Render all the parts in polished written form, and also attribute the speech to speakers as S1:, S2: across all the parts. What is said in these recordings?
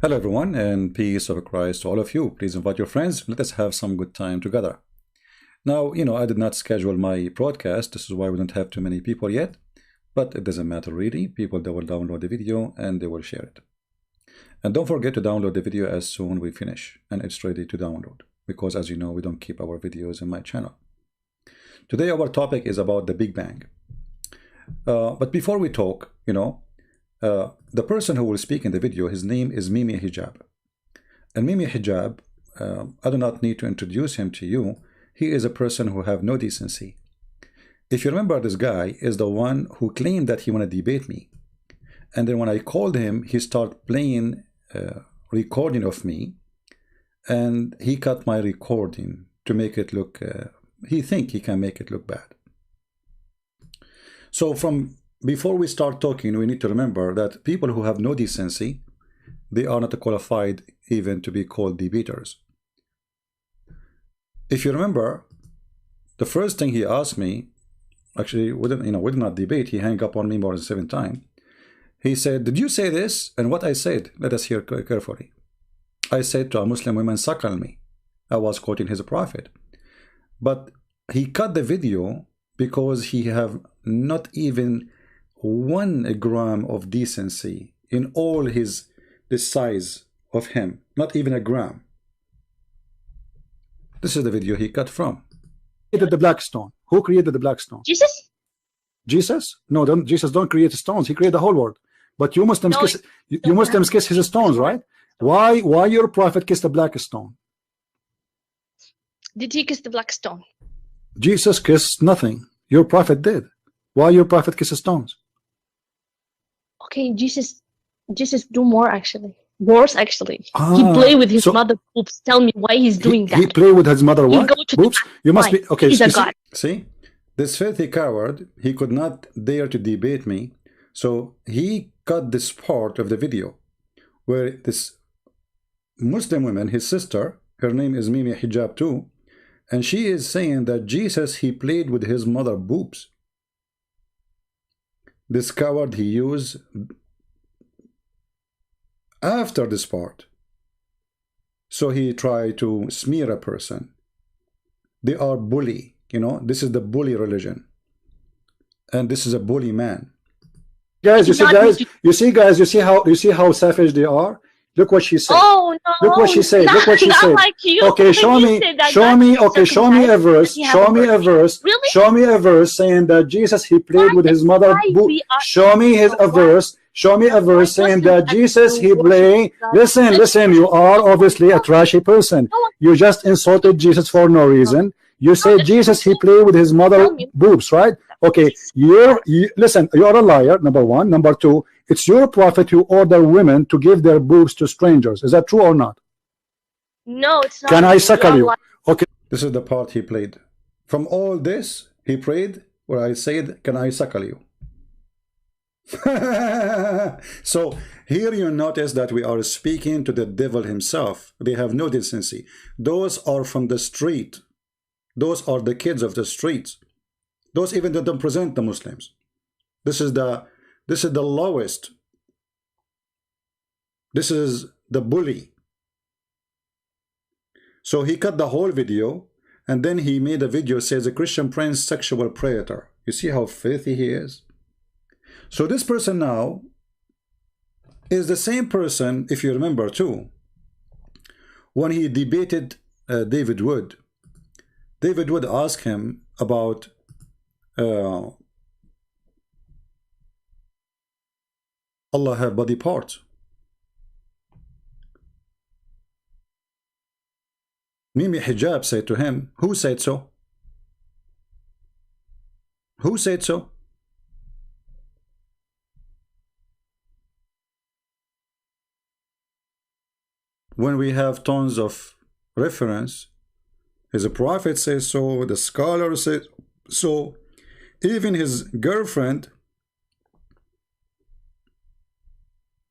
S1: Hello everyone, and peace of Christ to all of you. Please invite your friends. Let us have some good time together. Now, I did not schedule my broadcast. This is why we don't have too many people yet. But it doesn't matter really. People, they will download the video and they will share it. And don't forget to download the video as soon we finish and it's ready to download. Because as you know, we don't keep our videos in my channel. Today our topic is about the Big Bang. But before we talk, the person who will speak in the video, his name is Mimi Hijab. And Mimi Hijab, I do not need to introduce him to you. He is a person who have no decency. If you remember, this guy is the one who claimed that he want to debate me. And then when I called him, he started playing recording of me. And he cut my recording to make it look, he think he can make it look bad. So before we start talking, we need to remember that people who have no decency, they are not qualified even to be called debaters. If you remember, the first thing he asked me, actually, we did not debate. He hung up on me more than 7 times. He said, "Did you say this?" And what I said, let us hear carefully. I said to a Muslim woman, "Suckle me." I was quoting his prophet. But he cut the video because he have not even 1 gram of decency in all the size of him, not even a gram. This is the video he cut from.
S2: Created the black stone. Who created the black stone?
S3: Jesus?
S2: Jesus? No, Jesus don't create stones. He created the whole world. But you Muslims
S3: No,
S2: kiss you Muslims kiss his stones, right? Why your prophet kissed the black stone?
S3: Did he kiss the black stone?
S2: Jesus kissed nothing. Your prophet did. Why your prophet kisses stones?
S3: Okay, Jesus do more actually. Worse actually. He play with his mother boobs. Tell me why he's doing that.
S2: He play with his mother what? Boobs? You must be okay.
S3: He's a god.
S1: See, this filthy coward, he could not dare to debate me, so he cut this part of the video where this Muslim woman, his sister, her name is Mimi Hijab too, and she is saying that Jesus, he played with his mother boobs. This coward, he used after this part. So he tried to smear a person. They are bully, this is the bully religion. And this is a bully man.
S2: Guys, you see how savage they are? Look what she said.
S3: Oh no!
S2: Look what she said. Look what she said.
S3: Like you.
S2: Okay, show me a verse. Show me a verse.
S3: Really?
S2: Show me a verse saying that Jesus, he played with his mother. Show me a verse. Show me a verse saying that Jesus, he played. Listen. You are obviously a trashy person. You just insulted Jesus for no reason. You say Jesus, he played with his mother boobs, right? Okay, listen, you're a liar, number 1. Number 2, it's your prophet who ordered women to give their boobs to strangers. Is that true or not?
S3: No, it's not.
S2: Can I suckle you? Okay.
S1: This is the part he played. From all this, he prayed where I said, "Can I suckle you?" So here you notice that we are speaking to the devil himself. They have no decency. Those are from the street. Those are the kids of the streets. Those even that don't present the Muslims. This is the lowest. This is the bully. So he cut the whole video, and then he made a video says a Christian prince sexual predator. You see how filthy he is? So this person now is the same person, if you remember too, when he debated David Wood. David Wood asked him about Allah have body parts. Mimi Hijab said to him, "Who said so? Who said so?" When we have tons of reference, his prophet says so, the scholar says so, even his girlfriend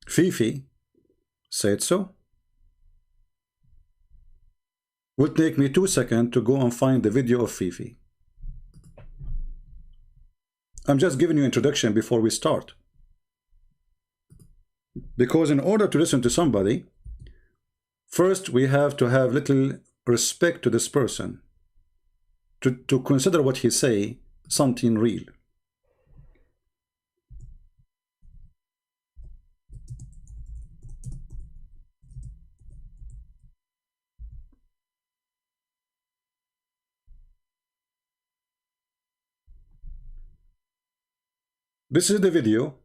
S1: Fifi said so. Would take me 2 seconds to go and find the video of Fifi. I'm just giving you introduction before we start. Because in order to listen to somebody, First, we have to have little respect to this person, to consider what he say something real. This is the video.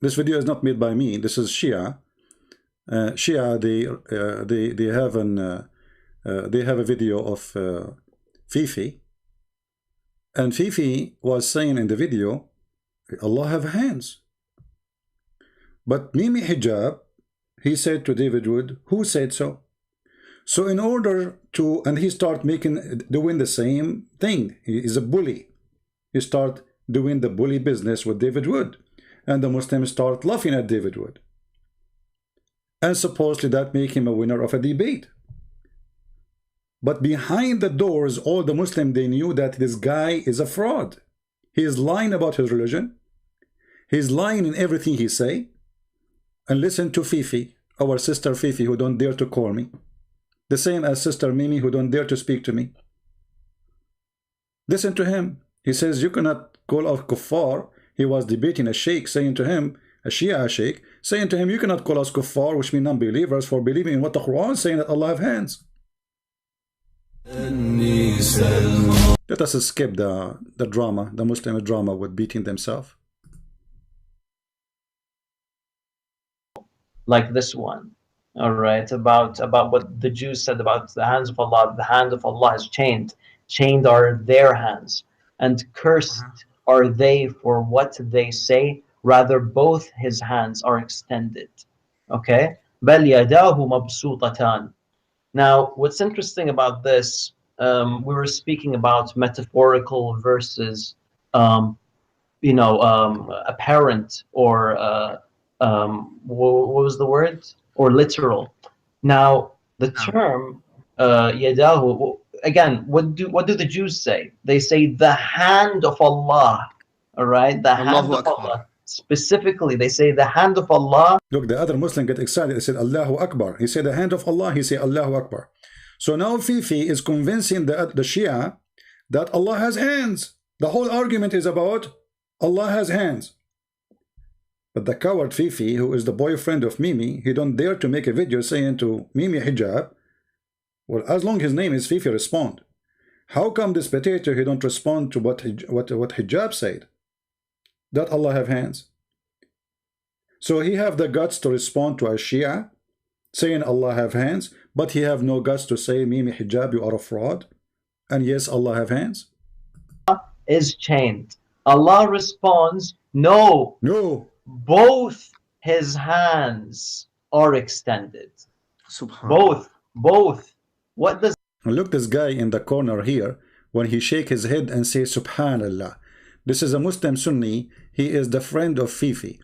S1: This video is not made by me. This is Shia. Shia, they have a video of Fifi, and Fifi was saying in the video, Allah have hands. But Mimi Hijab, he said to David Wood, who said so? So in order to, and he start doing the same thing. He is a bully. He start doing the bully business with David Wood, and the Muslims start laughing at David Wood, and supposedly that make him a winner of a debate. But behind the doors, all the Muslims, they knew that this guy is a fraud. He is lying about his religion. He's lying in everything he say. And listen to Fifi, our sister Fifi, who don't dare to call me, the same as sister Mimi, who don't dare to speak to me. Listen to him. He says you cannot call us kuffar. He was debating a sheikh, saying to him, a Shia sheikh, saying to him, you cannot call us kuffar, which mean non-believers, for believing in what the Quran is saying, that Allah have hands. Let us skip the drama, the Muslim drama with beating themselves.
S4: Like this one, all right, about what the Jews said about the hands of Allah. The hand of Allah is chained are their hands, and cursed are they for what they say. Rather, both his hands are extended. Okay, بَلْ يَدَاهُ مَبْسُوطَتَانِ. Now, what's interesting about this, we were speaking about metaphorical versus, apparent, or what was the word? Or literal. Now, the term yadahu, again, what do the Jews say? They say the hand of Allah. All right, the hand of Allah. Specifically, they say the hand of Allah.
S1: Look, the other Muslim get excited. They said Allahu Akbar. He said the hand of Allah. He said Allahu Akbar. So now Fifi is convincing the Shia that Allah has hands. The whole argument is about Allah has hands. But the coward Fifi, who is the boyfriend of Mimi, he don't dare to make a video saying to Mimi Hijab, well, as long his name is Fifi, respond. How come this potato, he don't respond to what Hijab said? That Allah have hands. So he have the guts to respond to a Shia saying Allah have hands, but he have no guts to say, Mimi Hijab, you are a fraud, and yes, Allah have hands.
S4: Is chained. Allah responds, no. Both his hands are extended. Both. What does...
S1: Look, this guy in the corner here, when he shake his head and say Subhanallah. This is a Muslim Sunni. He is the friend of Fifi.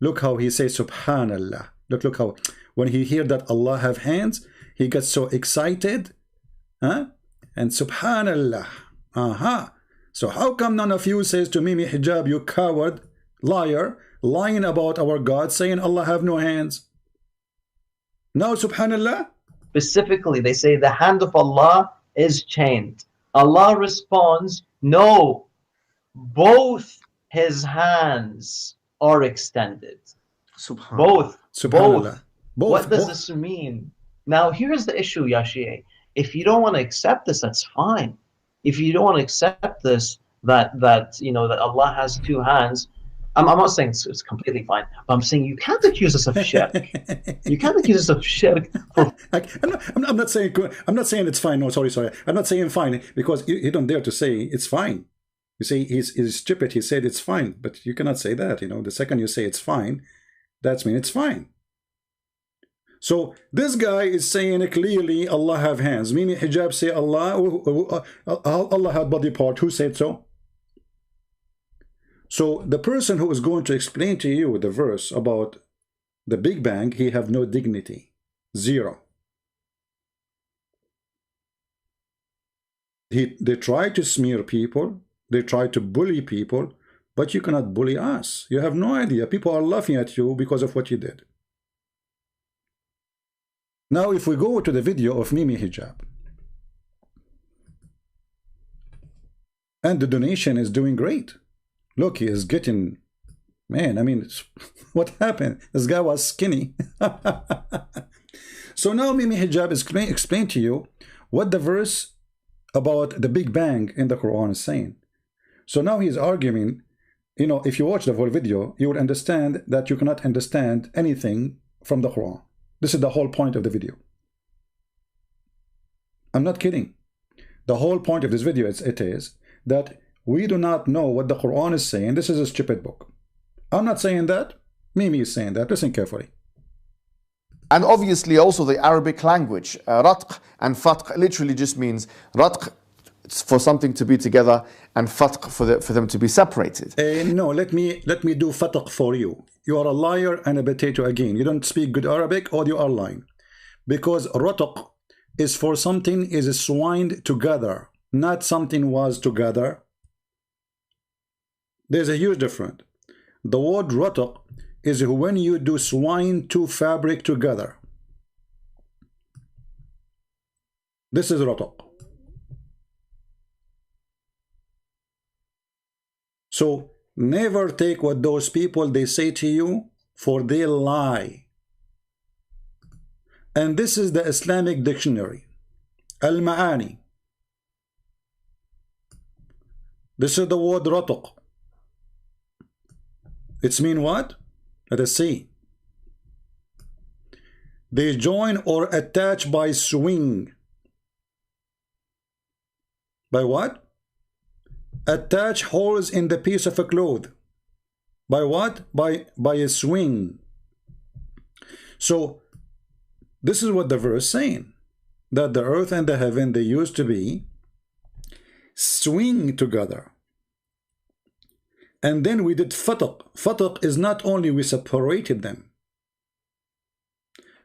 S1: Look how he says Subhanallah. Look how when he hear that Allah have hands, he gets so excited. And Subhanallah. So how come none of you says to Mimi Hijab, you coward, liar, lying about our God, saying Allah have no hands? Now Subhanallah.
S4: Specifically, they say the hand of Allah is chained. Allah responds, no. Both his hands are extended. Both. What does this mean? Now, here's the issue, Yashie. If you don't want to accept this, that's fine. If you don't want to accept this, that Allah has two hands, I'm not saying it's completely fine. I'm saying you can't accuse us of shirk. You can't accuse us of shirk.
S1: I'm not saying it's fine. No, sorry. I'm not saying fine because you don't dare to say it's fine. You say he's stupid. He said it's fine, but you cannot say that. The second you say it's fine, that's mean it's fine. So this guy is saying clearly Allah have hands. Mimi Hijab say Allah had body part. Who said so? So the person who is going to explain to you the verse about the Big Bang, he have no dignity. Zero. They try to smear people. They try to bully people. But you cannot bully us. You have no idea. People are laughing at you because of what you did. Now, if we go to the video of Mimi Hijab, and the donation is doing great. Look, he is getting, man, I mean, what happened? This guy was skinny. So now Mimi Hijab is explain to you what the verse about the Big Bang in the Quran is saying. So now he's arguing, you know, if you watch the whole video, you will understand that you cannot understand anything from the Quran. This is the whole point of the video. I'm not kidding. The whole point of this video is that we do not know what the Quran is saying. This is a stupid book. I'm not saying that. Mimi is saying that. Listen carefully.
S5: And obviously also the Arabic language. Ratq and fatq literally just means ratq for something to be together and fatq for them to be separated.
S1: No, let me do fatq for you. You are a liar and a potato again. You don't speak good Arabic or you are lying. Because ratq is for something is swined together, not something was together. There's a huge difference. The word ratq is when you do swine two fabric together. This is ratq. So never take what those people they say to you, for they lie. And this is the Islamic dictionary, Al-Ma'ani. This is the word ratq. It's mean what? Let us see. They join or attach by swing. By what? Attach holes in the piece of a cloth. By what? By a swing. So this is what the verse saying, that the earth and the heaven, they used to be swing together. And then we did fatq. Fatq is not only we separated them.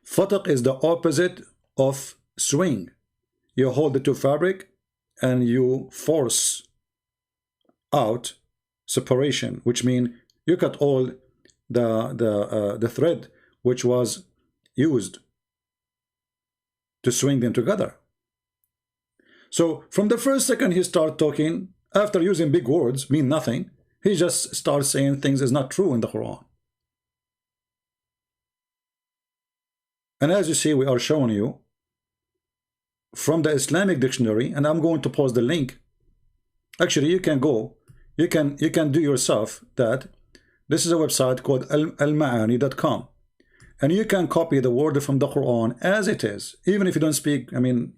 S1: Fatq is the opposite of swing. You hold the two fabric and you force out separation, which means you cut all the thread which was used to swing them together. So from the first second he start talking, after using big words mean nothing, he just starts saying things is not true in the Quran. And as you see, we are showing you from the Islamic dictionary, and I'm going to post the link. Actually, you can go, you can do yourself that. This is a website called almaani.com, and you can copy the word from the Quran as it is, even if you don't speak. I mean,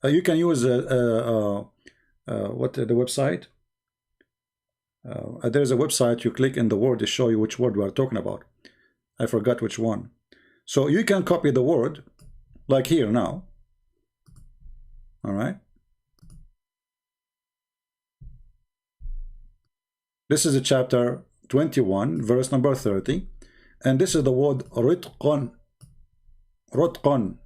S1: you can use what the website. There's a website, you click in the word to show you which word we are talking about. I forgot which one. So you can copy the word like here now. All right. This is a chapter 21, verse number 30. And this is the word ritqan. Ritqan.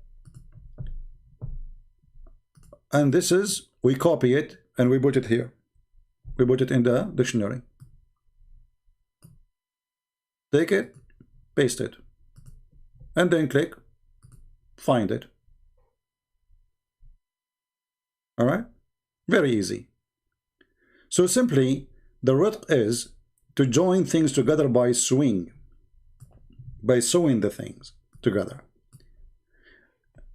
S1: And this is, we copy it and we put it here. We put it in the dictionary. Take it, paste it, and then click, find it. All right? Very easy. So simply, the ritq is to join things together by sewing, by sewing the things together.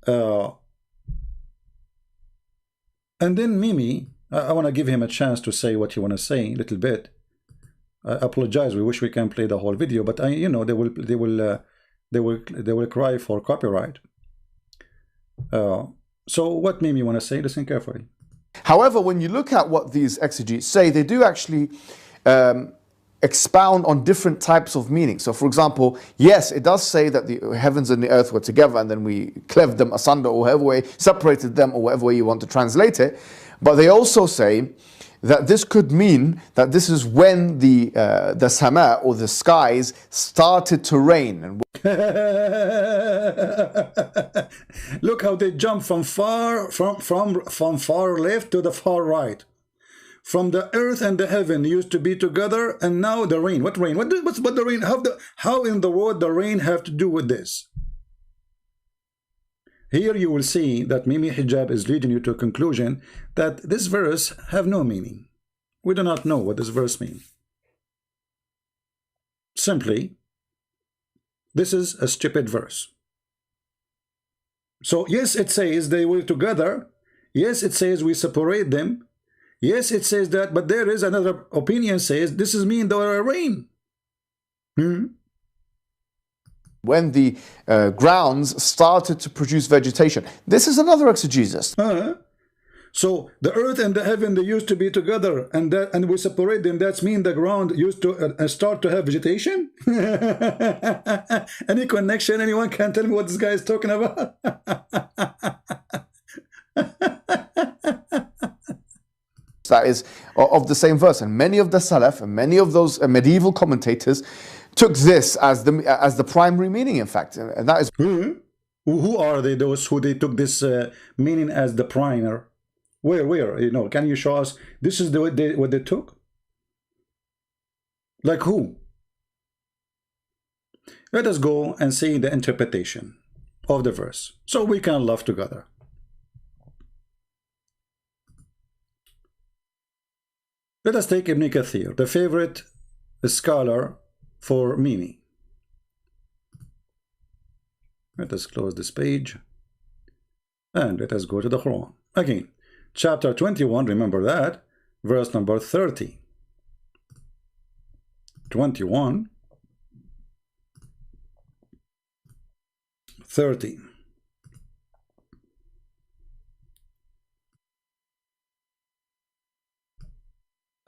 S1: And then Mimi, I want to give him a chance to say what he want to say a little bit. I apologize. We wish we can play the whole video, but you know, they will cry for copyright. So what Mimi want to say? Listen carefully.
S5: However, when you look at what these exegetes say, they do actually expound on different types of meaning. So, for example, yes, it does say that the heavens and the earth were together, and then we cleft them asunder, or however way, separated them, or whatever way you want to translate it. But they also say that this could mean that this is when the sama, or the skies, started to rain. And
S1: look how they jump from far left to the far right. From the earth and the heaven used to be together, and now the rain. What rain? What the rain? How in the world the rain have to do with this? Here you will see that Mimi Hijab is leading you to a conclusion that this verse have no meaning. We do not know what this verse means. Simply, this is a stupid verse. So yes, it says they were together. Yes, it says we separate them. Yes, it says that, but there is another opinion says this is mean they were a rain.
S5: When the grounds started to produce vegetation. This is another exegesis.
S1: So the earth and the heaven, they used to be together, and we separate them. That's mean the ground used to start to have vegetation. Any connection? Anyone can tell me what this guy is talking about?
S5: That is of the same verse, and many of the Salaf and many of those medieval commentators took this as the primary meaning. In fact, and that is
S1: who are they? Those who they took this meaning as the primer. Where you know? Can you show us? This is what they took. Like who? Let us go and see the interpretation of the verse, so we can laugh together. Let us take Ibn Kathir, the favorite scholar for Mimi. Let us close this page and let us go to the Quran. Again, chapter 21, remember that, verse number 30. 21, 30.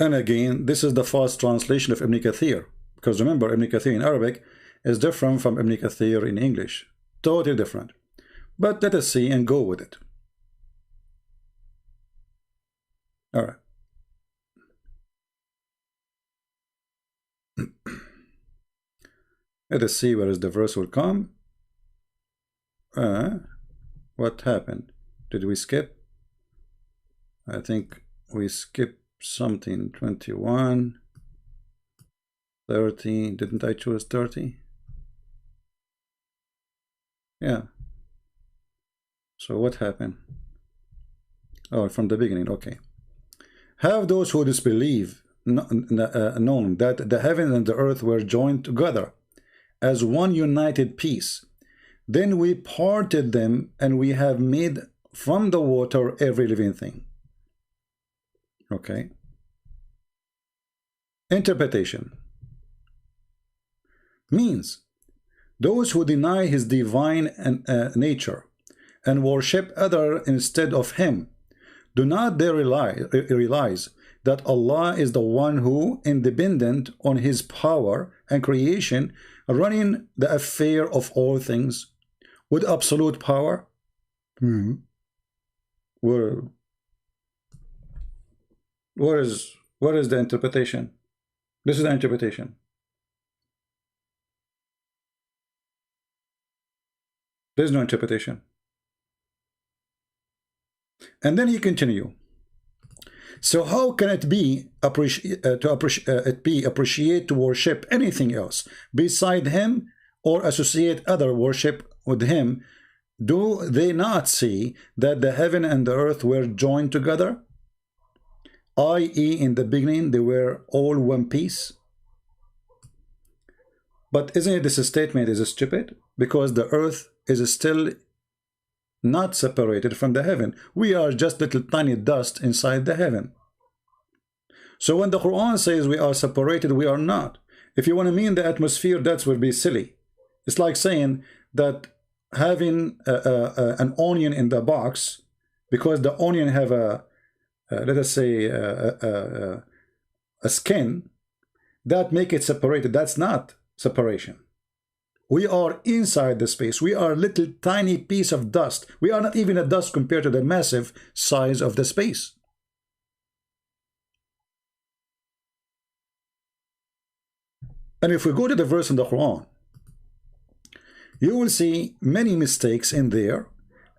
S1: And again, this is the fast translation of Ibn Kathir. Because remember, Ibn Kathir in Arabic is different from Ibn Kathir in English. Totally different. But let us see and go with it. All right. Let us see where is the verse will come. What happened? Did we skip? I think we skipped something. 21, 30. Didn't I choose 30? Yeah. So what happened? Oh, from the beginning. Okay. Have those who disbelieve known that the heaven and the earth were joined together as one united piece. Then we parted them, and we have made from the water every living thing. Okay. Interpretation means those who deny his divine nature and worship other instead of him, do not they realize that Allah is the one who, independent on his power and creation, running the affair of all things with absolute power? Where is the interpretation? This is the interpretation. There's no interpretation. And then he continue. So how can it be appreciate to worship anything else beside him or associate other worship with him? Do they not see that the heaven and the earth were joined together? I.e., in the beginning they were all one piece. But isn't it this statement is stupid? Because the earth is still not separated from the heaven. We are just little tiny dust inside the heaven. So when the Quran says we are separated, we are not. If you want to mean the atmosphere, that would be silly. It's like saying that having an onion in the box, because the onion have a let us say a skin, that make it separated. That's not separation. We are inside the space. We are a little tiny piece of dust. We are not even a dust compared to the massive size of the space. And if we go to the verse in the Quran, you will see many mistakes in there,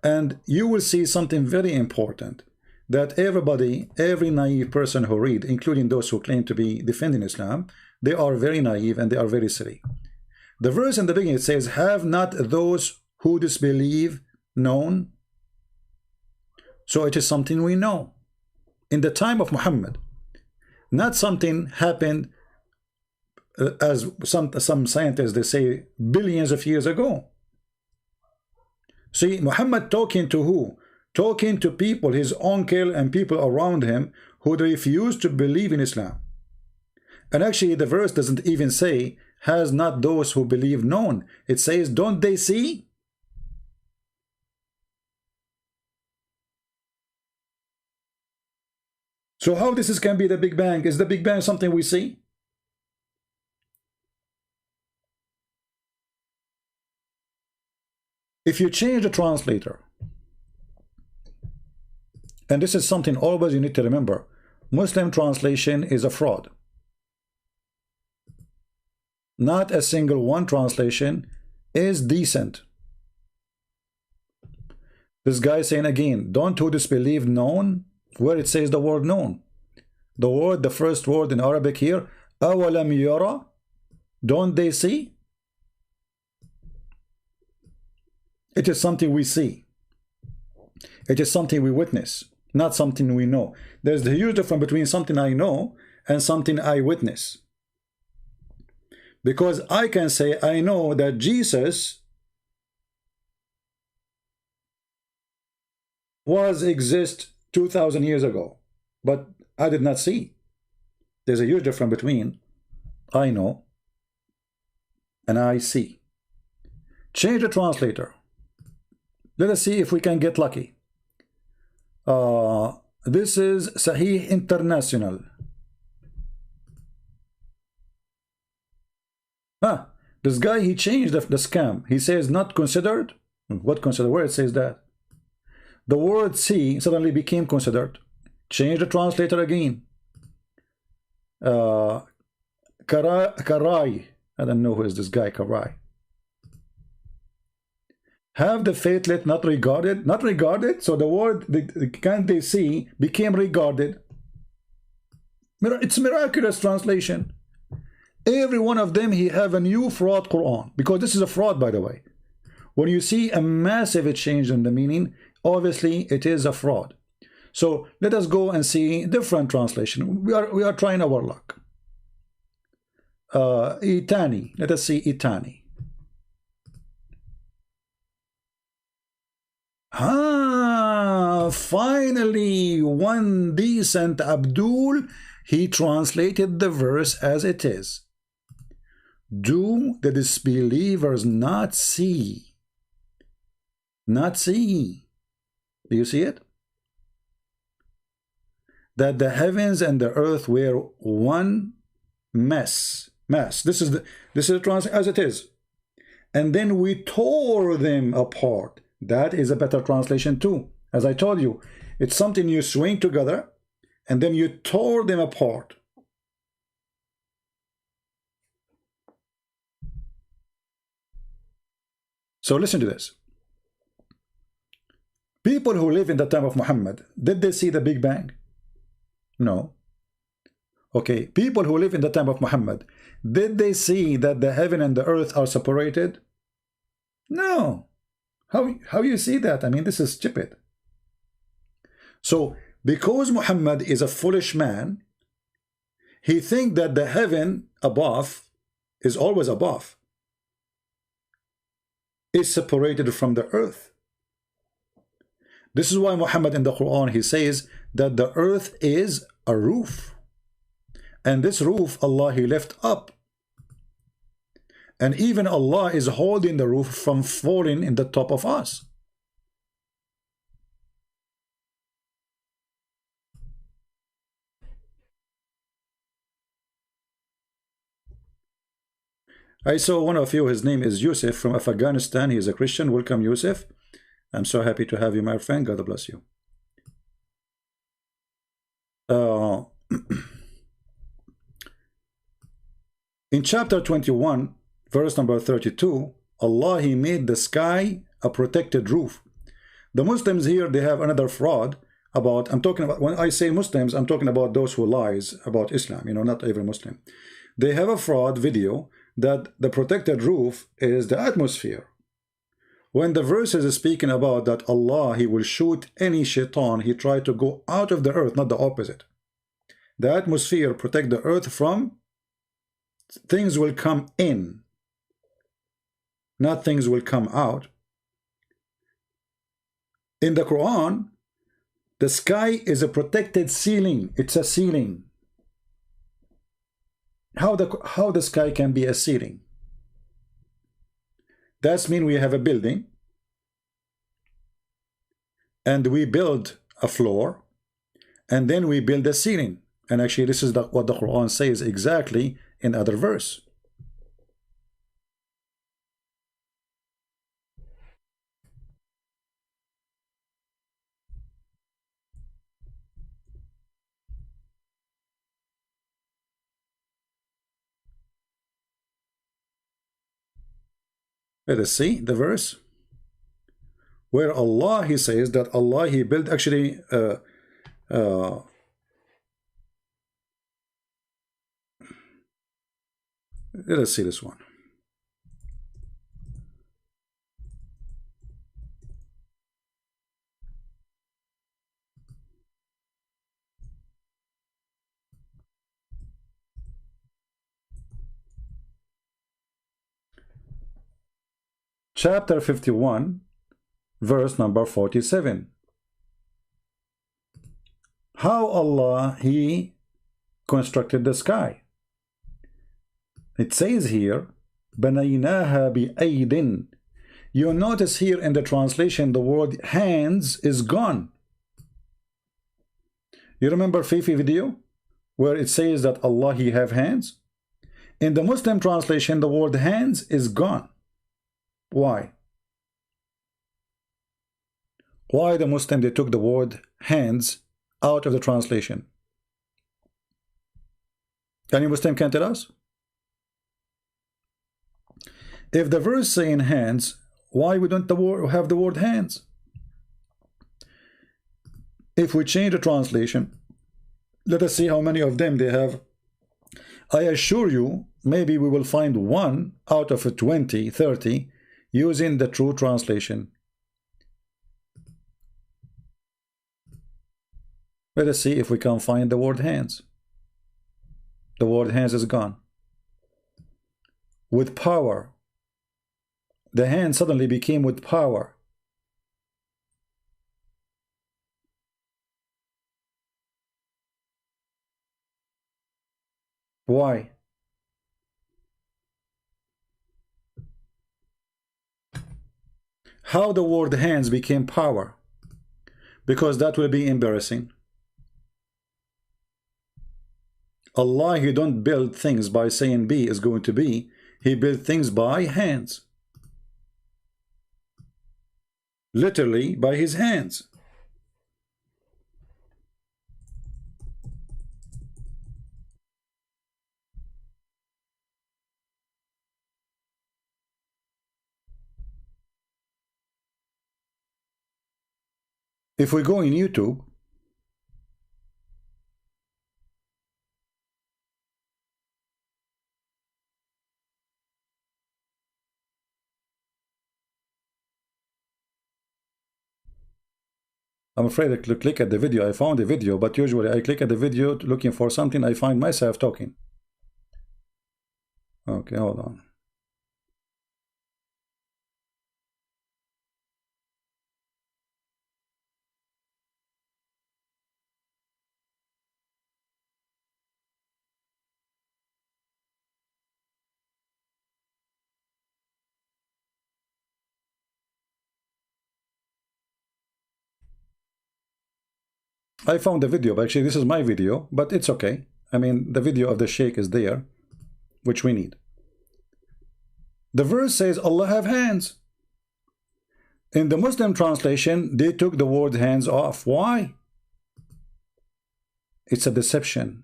S1: and you will see something very important, that everybody, every naive person who read, including those who claim to be defending Islam, they are very naive and they are very silly. The verse in the beginning, it says, have not those who disbelieve known? So it is something we know. In the time of Muhammad, not something happened as some scientists, they say, billions of years ago. See, Muhammad talking to who? Talking to people, his uncle and people around him who refused to believe in Islam. And actually the verse doesn't even say, has not those who believe known. It says, don't they see? So how this can be the Big Bang? Is the Big Bang something we see? If you change the translator, and this is something always you need to remember, Muslim translation is a fraud. Not a single one translation is decent. This guy saying again, don't who disbelieve known, where it says the word known. The first word in Arabic here, awalam yara, don't they see? It is something we see. It is something we witness, not something we know. There's the huge difference between something I know and something I witness. Because I can say I know that Jesus exist 2,000 years ago, but I did not see. There's a huge difference between I know and I see. Change the translator. Let us see if we can get lucky. This is Sahih International. This guy, he changed the scam. He says not considered. What considered? Where it says that? The word see suddenly became considered. Change the translator again. Karai. I don't know who is this guy, Karai. Have the faithlet not regarded? Not regarded? So the word, can't they see, became regarded. It's miraculous translation. Every one of them, he have a new fraud Quran. Because this is a fraud, by the way. When you see a massive change in the meaning, obviously it is a fraud. So let us go and see different translation. We are trying our luck. Itani. Let us see Itani. Finally, one decent Abdul, he translated the verse as it is. Do the disbelievers not see? Not see. Do you see it? That the heavens and the earth were one mass. This is the translation as it is. And then we tore them apart. That is a better translation too. As I told you, it's something you swing together and then you tore them apart. So listen to this. People who live in the time of Muhammad, did they see the Big Bang? No. Okay, people who live in the time of Muhammad, did they see that the heaven and the earth are separated? No. How you see that? I mean, this is stupid. So, because Muhammad is a foolish man, he thinks that the heaven above is always above, is separated from the earth. This is why Muhammad in the Quran, he says that the earth is a roof. And this roof, Allah, he left up. And even Allah is holding the roof from falling in the top of us. I saw one of you, his name is Yusuf from Afghanistan. He is a Christian. Welcome, Yusuf. I'm so happy to have you, my friend. God bless you. In chapter 21, verse number 32, Allah, he made the sky a protected roof. The Muslims here, they have another fraud about, I'm talking about, when I say Muslims, I'm talking about those who lies about Islam, you know, not every Muslim. They have a fraud video that the protected roof is the atmosphere. When the verse is speaking about that Allah, He will shoot any shaitan, he tried to go out of the earth, not the opposite. The atmosphere protect the earth from things will come in, not things will come out. In the Quran, the sky is a protected ceiling. It's a ceiling. How the sky can be a ceiling? That's mean we have a building and we build a floor and then we build a ceiling. And actually this is what the Quran says exactly in other verse. Let us see the verse where Allah, He says that Allah, He built actually let us see this one. Chapter 51, verse number 47. How Allah, He constructed the sky. It says here, بَنَيْنَاهَا بِأَيْدٍ. You notice here in the translation, the word hands is gone. You remember Fifi video where it says that Allah, He have hands? In the Muslim translation, the word hands is gone. Why? Why the Muslim, they took the word hands out of the translation? Any Muslim can tell us? If the verse saying hands, why we don't have the word hands? If we change the translation, let us see how many of them they have. I assure you, maybe we will find one out of 20, 30 using the true translation. Let us see if we can find the word hands. The word hands is gone. With power. The hand suddenly became with power. Why? How the word hands became power? Because that will be embarrassing. Allah, He don't build things by saying be is going to be. He built things by hands. Literally by His hands. If we go in YouTube, I'm afraid to click at the video. I found a video, but usually I click at the video looking for something, I find myself talking. Okay, hold on. I found the video, but actually this is my video, but it's okay. I mean, the video of the Sheikh is there, which we need. The verse says Allah have hands. In the Muslim translation, they took the word hands off. Why? It's a deception.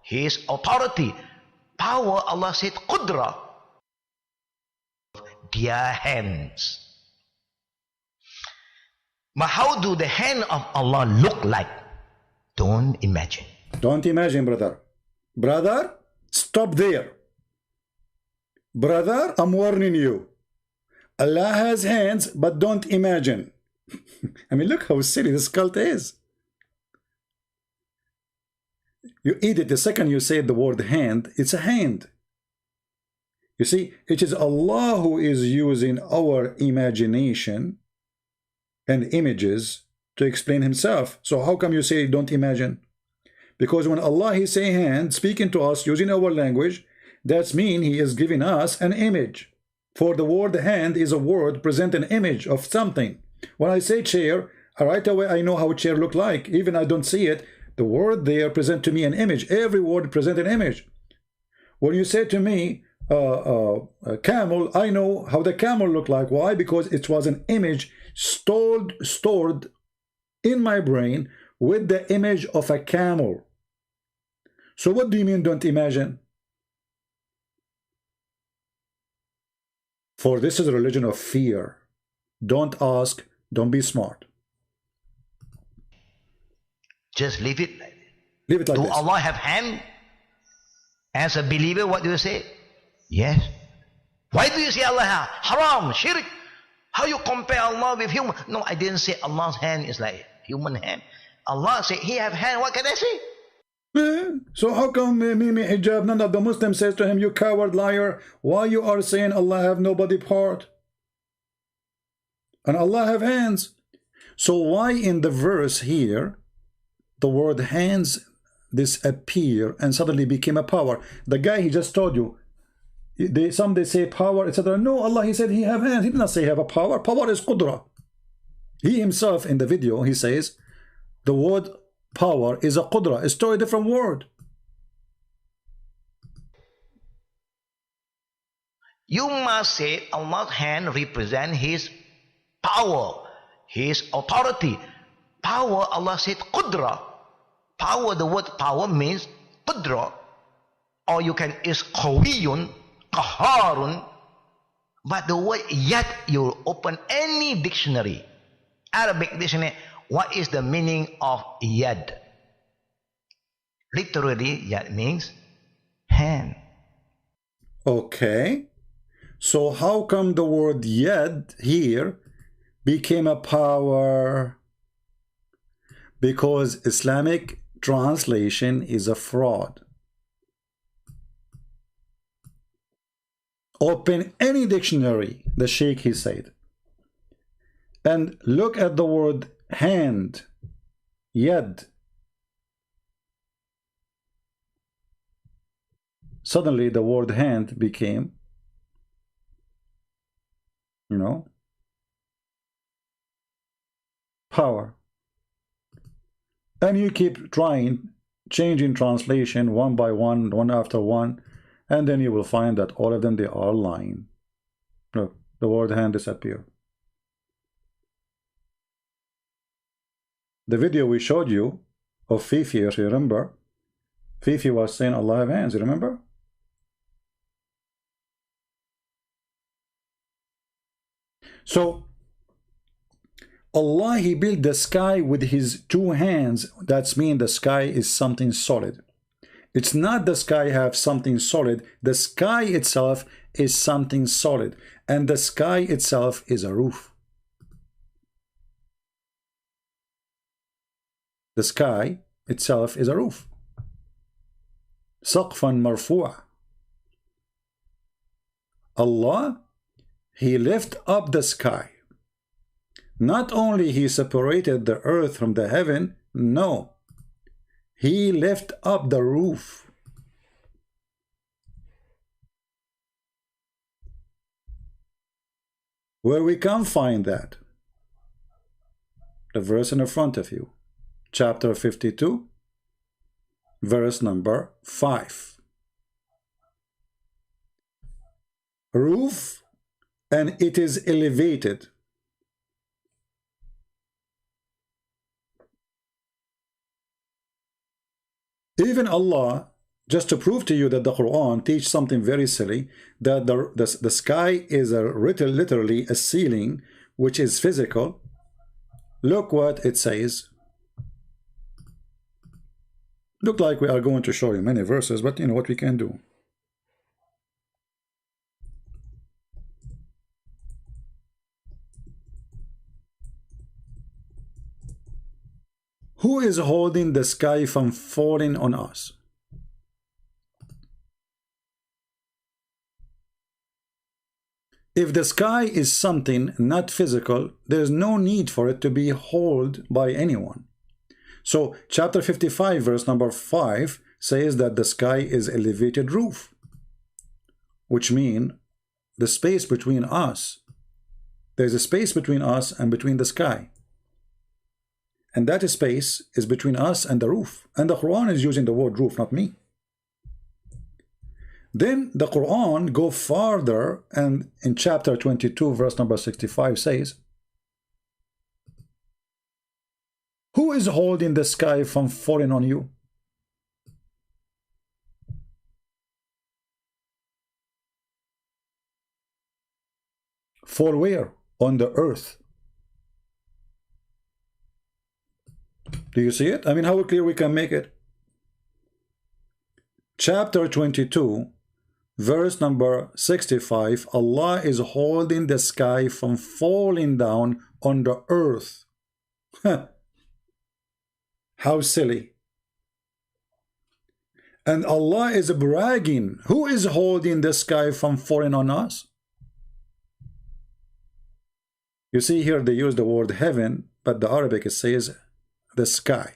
S6: His authority, power, Allah said, Qudra, their hands. But how do the hand of Allah look like? Don't imagine.
S1: Don't imagine, brother. Brother, stop there. Brother, I'm warning you. Allah has hands, but don't imagine. I mean, look how silly this cult is. You eat it the second you say the word hand, it's a hand. You see, it is Allah who is using our imagination and images to explain himself. So how come you say don't imagine? Because when Allah he say hand, speaking to us using our language, that's mean he is giving us an image. For the word hand is a word present an image of something. When I say chair, right away I know how a chair look like. Even I don't see it. The word there present to me an image. Every word present an image. When you say to me camel, I know how the camel look like. Why? Because it was an image stored in my brain with the image of a camel. So what do you mean don't imagine? For this is a religion of fear. Don't ask, don't be smart.
S6: Just leave it.
S1: Leave it like
S6: Do
S1: this.
S6: Allah have hand? As a believer, what do you say? Yes. Why do you say Allah have? Haram, shirk. How you compare Allah with human? No, I didn't say Allah's hand is like human hand. Allah said he have hand. What can I say?
S1: So how come Mimi Hijab, none of the Muslims says to him, you coward liar, why you are saying Allah have no body part? And Allah have hands. So why in the verse here, the word hands disappear and suddenly became a power? The guy he just told you, some they say power, etc. No, Allah he said he have hands. He did not say he have a power. Power is qudra. He himself in the video, he says, the word power is a qudra. It's totally different word.
S6: You must say Allah's hand represent his power, his authority. Power, Allah said qudra. Power, the word power means qudra. Or you can, is qawiyun, qaharun. But the word yad, you open any dictionary, Arabic dictionary, what is the meaning of yad? Literally, yad means hand.
S1: Okay. So how come the word yad here became a power? Because Islamic translation is a fraud. Open any dictionary, the Sheikh he said, and look at the word hand, yad. Suddenly the word hand became, you know, power. And you keep trying, changing translation one by one, one after one, and then you will find that all of them, they are lying. Look, the word hand disappeared. The video we showed you of Fifi, if you remember, Fifi was saying Allah have hands, you remember? So Allah, he built the sky with his two hands. That's mean the sky is something solid. It's not the sky have something solid. The sky itself is something solid. And the sky itself is a roof. The sky itself is a roof. سقفا مرفوع. Allah, he lift up the sky. Not only he separated the earth from the heaven, no. He lift up the roof. Where we can find that? The verse in the front of you. Chapter 52, verse number 5. Roof, and it is elevated. Even Allah, just to prove to you that the Quran teaches something very silly, that the sky is literally a ceiling, which is physical. Look what it says. Look like we are going to show you many verses, but you know what we can do. Who is holding the sky from falling on us? If the sky is something not physical, there's no need for it to be held by anyone. So chapter 55 verse number 5 says that the sky is elevated roof, which means the space between us. There's a space between us and between the sky. And that space is between us and the roof. And the Quran is using the word roof, not me. Then the Quran go farther, and in chapter 22 verse number 65 says, who is holding the sky from falling on you? Fall where? On the earth. Do you see it? I mean, how clear we can make it? Chapter 22 verse number 65, Allah is holding the sky from falling down on the earth. How silly. And Allah is bragging. Who is holding the sky from falling on us? You see here they use the word heaven, but the Arabic it says the sky.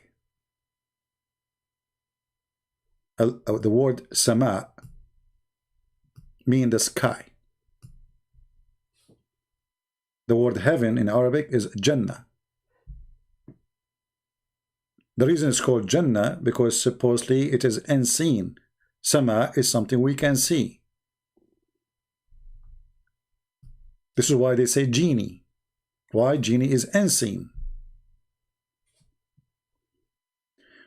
S1: The word sama mean the sky. The word heaven in Arabic is Jannah. The reason it's called Jannah because supposedly it is unseen. Sama is something we can see. This is why they say genie. Why? Genie is unseen.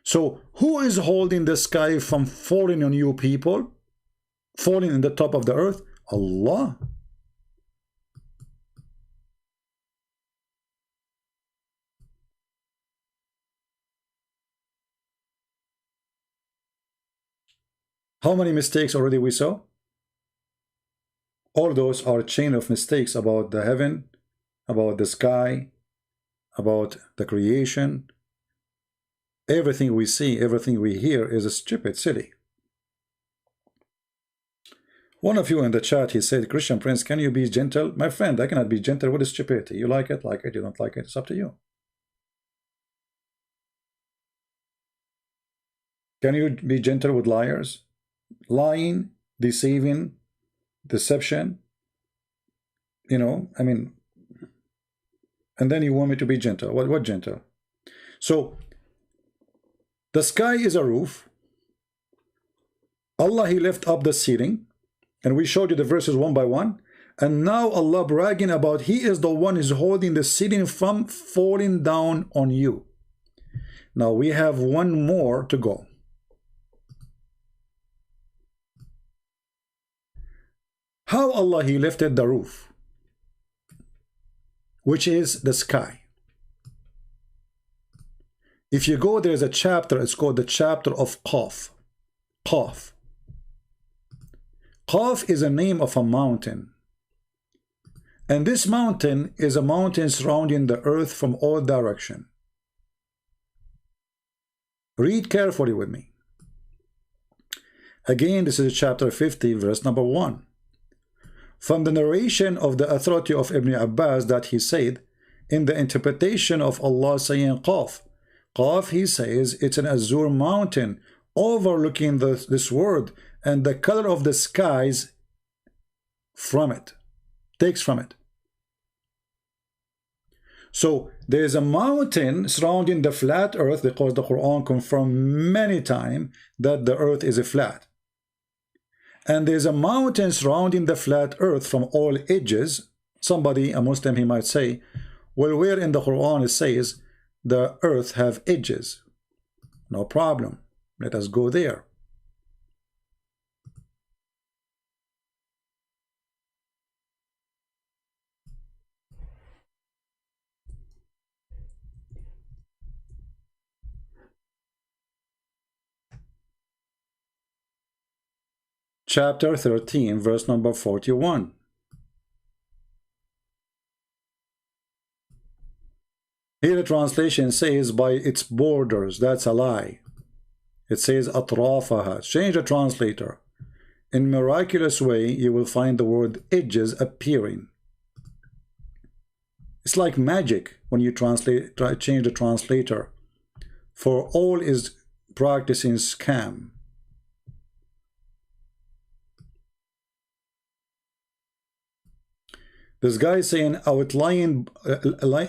S1: So who is holding the sky from falling on you people? Falling in the top of the earth? Allah. How many mistakes already we saw? All those are a chain of mistakes about the heaven, about the sky, about the creation. Everything we see, everything we hear is a stupid, silly. One of you in the chat, he said, Christian Prince, can you be gentle? My friend, I cannot be gentle with stupidity. You like it, you don't like it, it's up to you. Can you be gentle with liars? Lying, deceiving, deception, you know, I mean, and then you want me to be gentle. What gentle? So the sky is a roof. Allah, he left up the ceiling, and we showed you the verses one by one, and now Allah bragging about he is the one who's holding the ceiling from falling down on you. Now we have one more to go. How Allah he lifted the roof, which is the sky. If you go, there's a chapter, it's called the chapter of Qaf. Qaf. Qaf is a name of a mountain. And this mountain is a mountain surrounding the earth from all direction. Read carefully with me. Again, this is chapter 50, verse number 1. From the narration of the authority of Ibn Abbas that he said, in the interpretation of Allah saying Qaf, Qaf, he says, it's an azure mountain overlooking this world, and the color of the skies from it, takes from it. So there is a mountain surrounding the flat earth, because the Quran confirmed many times that the earth is a flat. And there's a mountain surrounding the flat earth from all edges. Somebody, a Muslim, he might say, well, where in the Quran it says the earth have edges? No problem. Let us go there. Chapter 13, verse number 41. Here the translation says by its borders. That's a lie. It says atrafaha. Change the translator. In miraculous way, you will find the word edges appearing. It's like magic when you change the translator. For all is practicing scam. This guy is saying outlying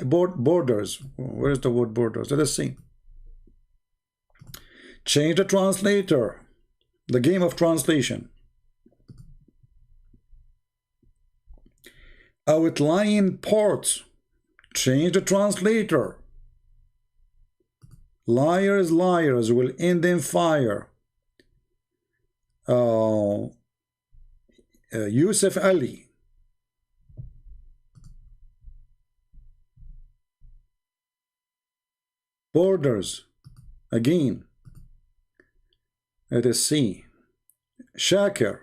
S1: borders. Where is the word borders? Let us see. Change the translator. The game of translation. Outlying ports. Change the translator. Liars, liars will end in fire. Yusuf Ali. Borders. Again. Let us see. Shakir.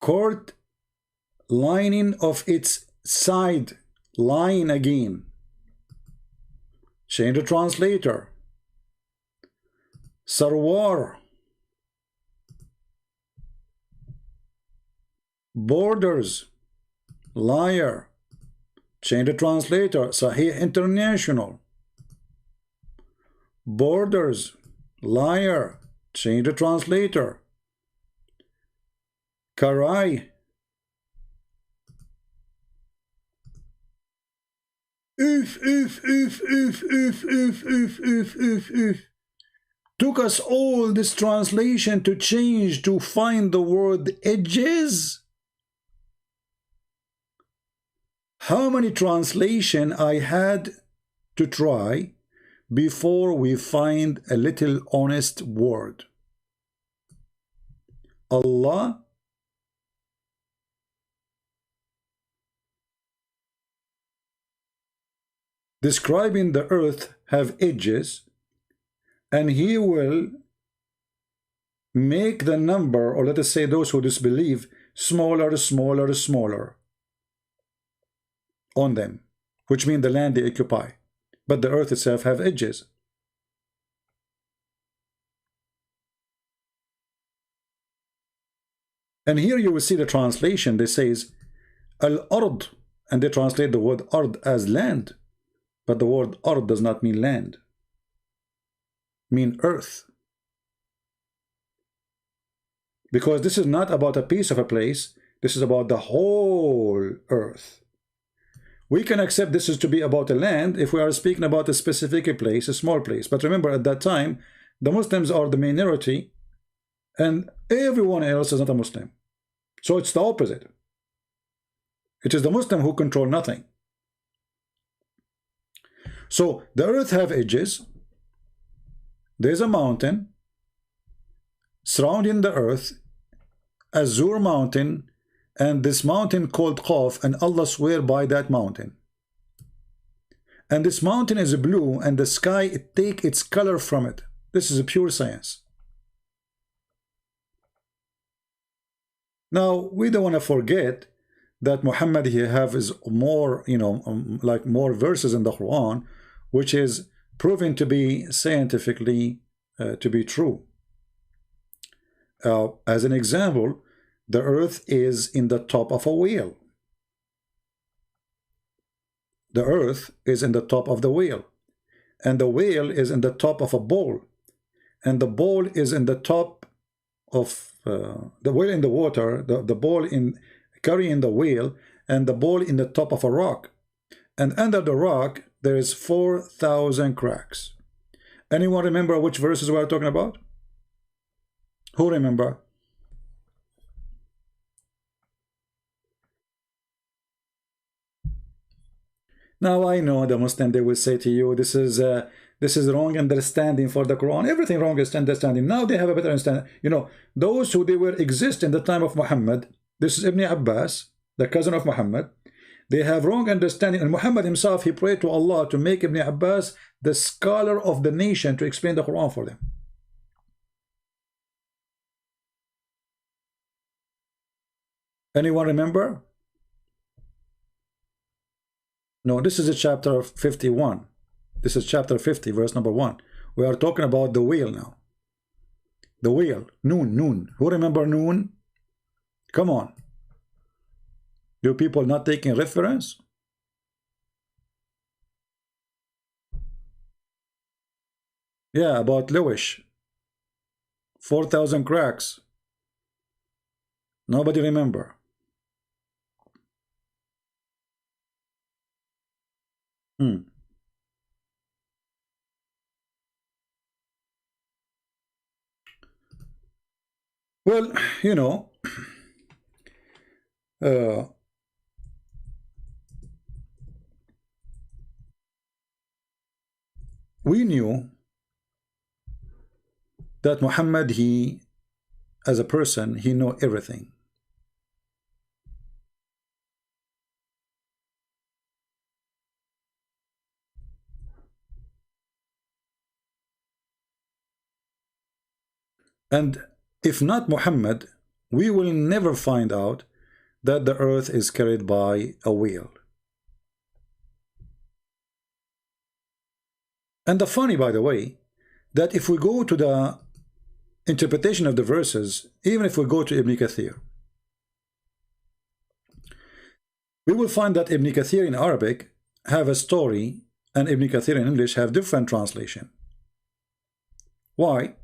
S1: Court lining of its side. Line again. Change the translator. Sarwar. Borders. Liar. Change the translator. Sahih International. Borders. Liar. Change the translator. Karai. If. Took us all this translation to change to find the word edges. How many translation I had to try before we find a little honest word? Allah describing the earth have edges, and he will make the number, or let us say those who disbelieve, smaller, smaller, smaller on them, which means the land they occupy. But the earth itself have edges. And here you will see the translation. They says al-ard, and they translate the word ard as land. But the word ard does not mean land. Mean earth. Because this is not about a piece of a place. This is about the whole earth. We can accept this is to be about a land if we are speaking about a specific place, a small place. But remember, at that time, the Muslims are the minority, and everyone else is not a Muslim. So it's the opposite. It is the Muslim who control nothing. So the earth have edges. There's a mountain surrounding the earth, Azur mountain, and this mountain called Qaf, and Allah swear by that mountain. And this mountain is blue, and the sky, it take its color from it. This is a pure science. Now, we don't want to forget that Muhammad here have is more, like more verses in the Quran, which is proven to be scientifically to be true. As an example, the earth is in the top of a wheel. The earth is in the top of the wheel, and the wheel is in the top of a bowl, and the bowl is in the top of the wheel in the water, the ball in carrying the wheel, and the ball in the top of a rock, and under the rock there is 4,000 cracks. Anyone remember which verses we are talking about? Who remember? Now I know the Muslim, they will say to you, this is wrong understanding for the Quran. Everything wrong is understanding. Now they have a better understanding. Those who they were exist in the time of Muhammad. This is Ibn Abbas, the cousin of Muhammad. They have wrong understanding, and Muhammad himself, he prayed to Allah to make Ibn Abbas the scholar of the nation to explain the Quran for them. Anyone remember? No, this is a chapter 51. This is chapter 50, verse number 1. We are talking about the wheel now. The wheel, noon. Who remember noon? Come on. You people not taking reference? Yeah, about Lewis. 4,000 cracks. Nobody remember. Well, you know, we knew that Muhammad, he, as a person, he know everything. And if not Muhammad, we will never find out that the earth is carried by a wheel. And the funny, by the way, that if we go to the interpretation of the verses, even if we go to Ibn Kathir, we will find that Ibn Kathir in Arabic have a story and Ibn Kathir in English have different translation. Why?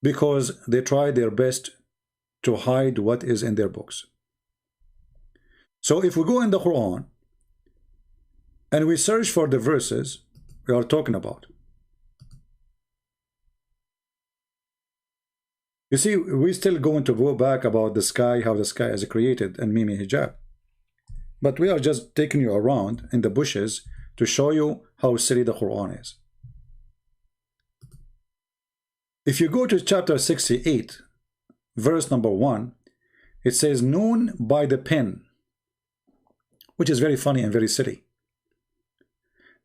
S1: Because they try their best to hide what is in their books. So if we go in the Quran and we search for the verses we are talking about, you see, we're still going to go back about the sky, how the sky is created, and Mimi Hijab. But we are just taking you around in the bushes to show you how silly the Quran is. If you go to chapter 68, verse number 1, it says, noon by the pen, which is very funny and very silly.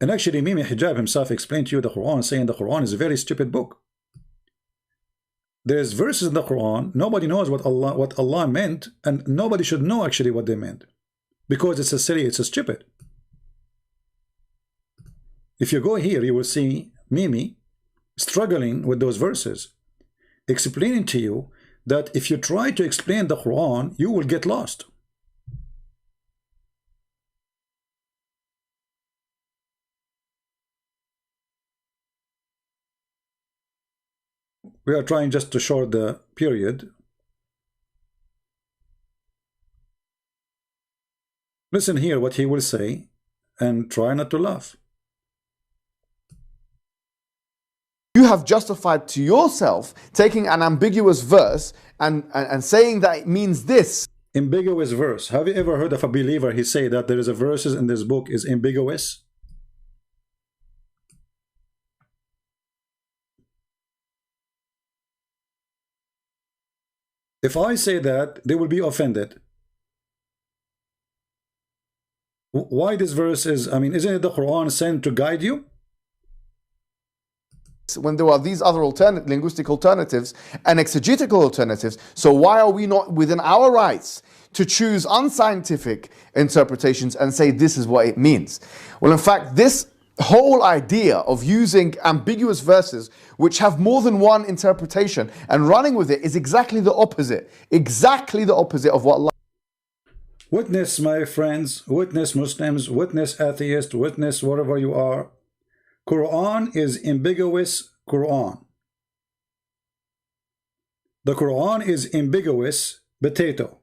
S1: And actually, Mimi Hijab himself explained to you the Quran, saying the Quran is a very stupid book. There's verses in the Quran, nobody knows what Allah meant, and nobody should know actually what they meant, because it's a silly, it's a stupid. If you go here, you will see Mimi struggling with those verses, explaining to you that if you try to explain the Quran, you will get lost. We are trying just to short the period. Listen here what he will say and try not to laugh.
S5: You have justified to yourself taking an ambiguous verse and saying that it means this.
S1: Ambiguous verse. Have you ever heard of a believer he say that there is a verses in this book is ambiguous? If I say that, they will be offended. Why this verse is, I mean, isn't it the Quran sent to guide you?
S5: When there are these other linguistic alternatives and exegetical alternatives, so why are we not within our rights to choose unscientific interpretations and say this is what it means? Well, in fact, this whole idea of using ambiguous verses which have more than one interpretation and running with it is exactly the opposite of what Allah.
S1: Witness, my friends, witness Muslims, witness atheists, witness whatever you are. Quran is ambiguous Quran. The Quran is ambiguous potato.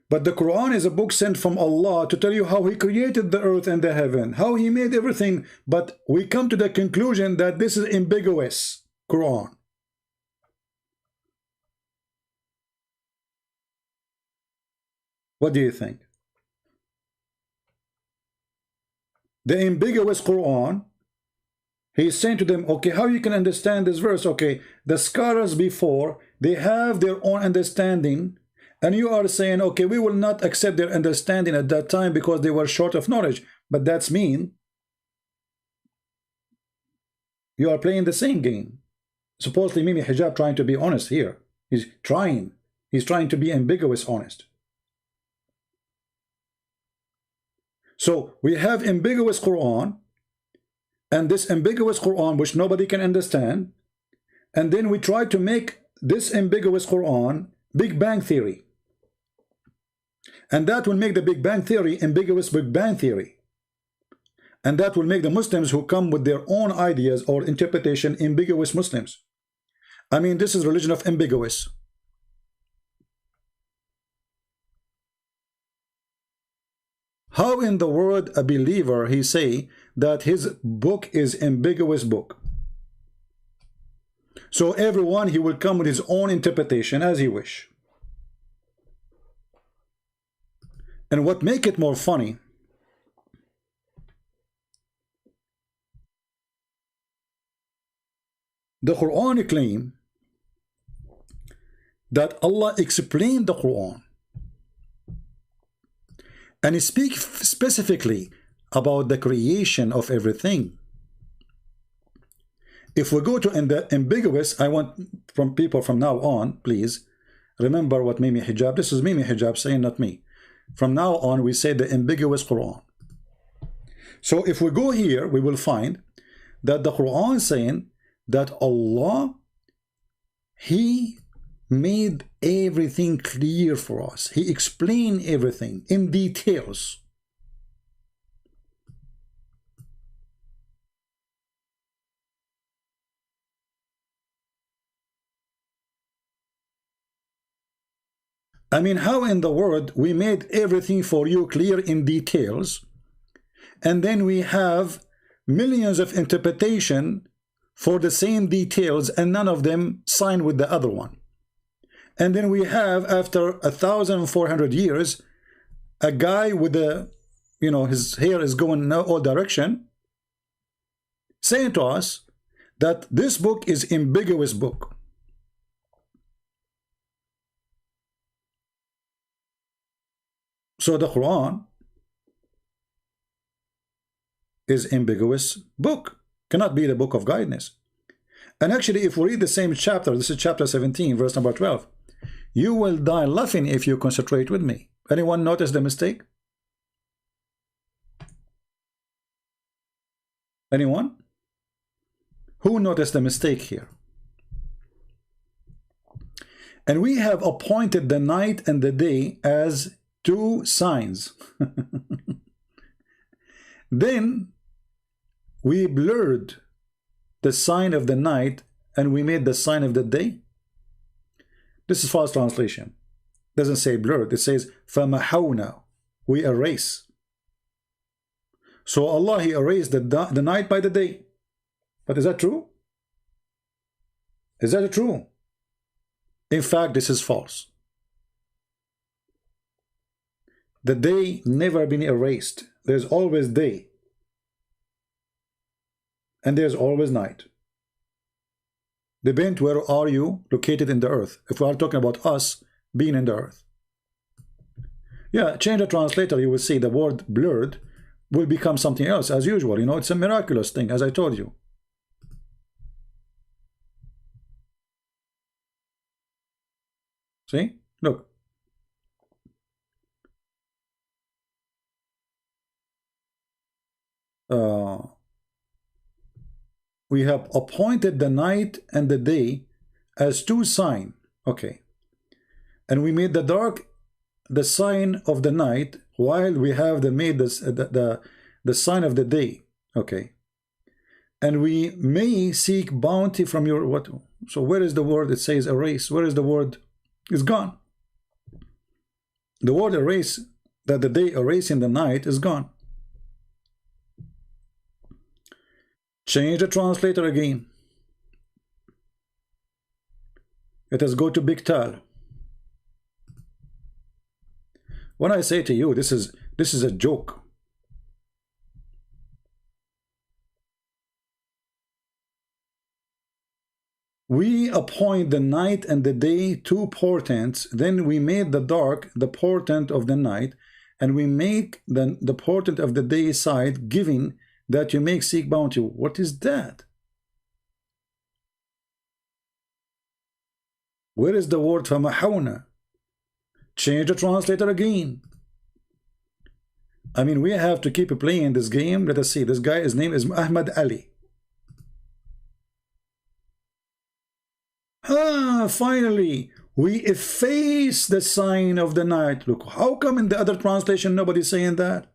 S1: But the Quran is a book sent from Allah to tell you how He created the earth and the heaven, how He made everything. But we come to the conclusion that this is ambiguous Quran. What do you think? The ambiguous Quran, He's saying to them, okay, how you can understand this verse? Okay, the scholars before, they have their own understanding, and you are saying, okay, we will not accept their understanding at that time because they were short of knowledge. But that's mean. You are playing the same game. supposedly Mimi Hijab trying to be honest here. He's trying to be ambiguous honest. So we have ambiguous Quran, and this ambiguous Quran which nobody can understand, and then we try to make this ambiguous Quran Big Bang Theory, and that will make the Big Bang Theory ambiguous Big Bang Theory, and that will make the Muslims who come with their own ideas or interpretation ambiguous Muslims. I mean, this is religion of ambiguous. How in the world a believer he say that his book is ambiguous book? So everyone he will come with his own interpretation as he wish. And what make it more funny, the Quran claim that Allah explained the Quran, and he speaks specifically about the creation of everything. If we go to the ambiguous, I want from people from now on, please remember what Mimi Hijab, this is Mimi Hijab saying, not me. From now on, we say the ambiguous Quran. So if we go here, we will find that the Quran is saying that Allah, He made everything clear for us. He explained everything in details. I mean, how in the world we made everything for you clear in details, and then we have millions of interpretation for the same details, and none of them sign with the other one. And then we have, after 1,400 years, a guy with a, you know, his hair is going in all direction, saying to us that this book is ambiguous book. So the Quran is ambiguous book, cannot be the book of guidance. And actually, if we read the same chapter, this is chapter 17, verse number 12, you will die laughing if you concentrate with me. Anyone notice the mistake? Anyone? Who noticed the mistake here? And we have appointed the night and the day as two signs. Then we blurred the sign of the night and we made the sign of the day. This is false translation. It doesn't say blurred. It says فَمَحَوْنَا. We erase. So Allah, He erased the night by the day. But is that true? Is that true? In fact, this is false. The day never been erased. There's always day. And there's always night. Depends where are you located in the earth. If we are talking about us being in the earth. Yeah, change the translator, you will see the word blurred will become something else as usual. You know, it's a miraculous thing, as I told you. See? Look. We have appointed the night and the day as two signs. Okay. And we made the dark the sign of the night, while we have made the sign of the day. Okay. And we may seek bounty from your what? So where is the word? It says erase. Where is the word? It's gone. The word erase, that the day erasing the night, is gone. Change the translator again. Let us go to Big Tal. When I say to you, this is a joke. We appoint the night and the day two portents, then we made the dark the portent of the night, and we make the portent of the day side, giving that you make seek bounty. What is that? Where is the word فَمَحَوْنَا? Change the translator again. I mean, we have to keep playing this game. Let us see. This guy, his name is Ahmad Ali. Finally, we efface the sign of the night. Look, how come in the other translation nobody's saying that?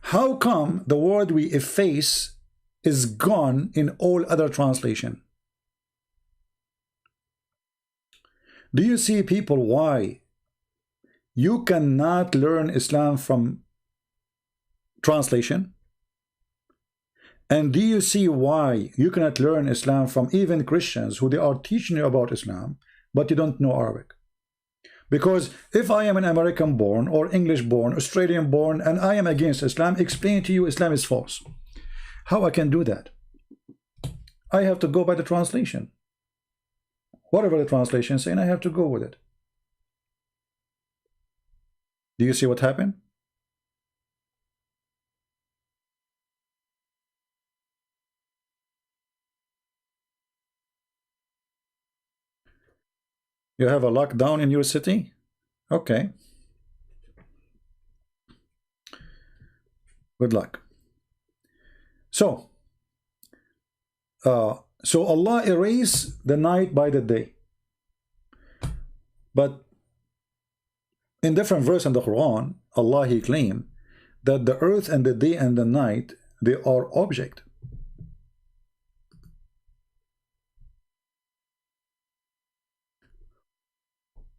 S1: How come the word we efface is gone in all other translation? Do you see, people, why you cannot learn Islam from translation? And do you see why you cannot learn Islam from even Christians who they are teaching you about Islam, but you don't know Arabic? Because if I am an American born or English born, Australian born, and I am against Islam, explain to you Islam is false. How I can do that? I have to go by the translation. Whatever the translation is saying, I have to go with it. Do you see what happened? You have a lockdown in your city? Okay. Good luck. So Allah erased the night by the day. But in different verse in the Quran, Allah, He claimed that the earth and the day and the night, they are object.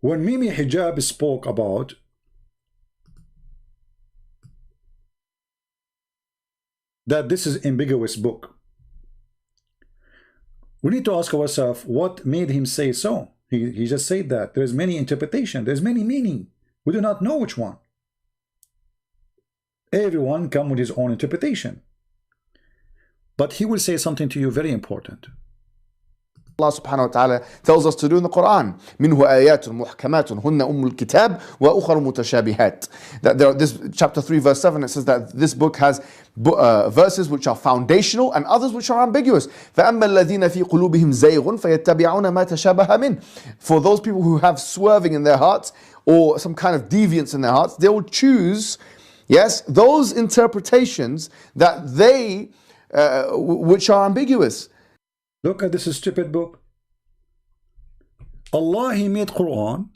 S1: When Mimi Hijab spoke about that this is ambiguous book, we need to ask ourselves what made him say so. He just said that there's many interpretation, there's many meaning. We do not know which one. Everyone come with his own interpretation. But he will say something to you very important.
S5: Allah subhanahu wa ta'ala tells us to do in the Quran. منه آيات محكمات هن أم الكتاب وأخر متشابهات. That this chapter 3 verse 7, it says that this book has verses which are foundational and others which are ambiguous. فأما الذين في قلوبهم زيغ فيتبعون ما تشابه منه. For those people who have swerving in their hearts or some kind of deviance in their hearts, they will choose, yes, those interpretations that they which are ambiguous.
S1: Look at this stupid book. Allah, He made Quran,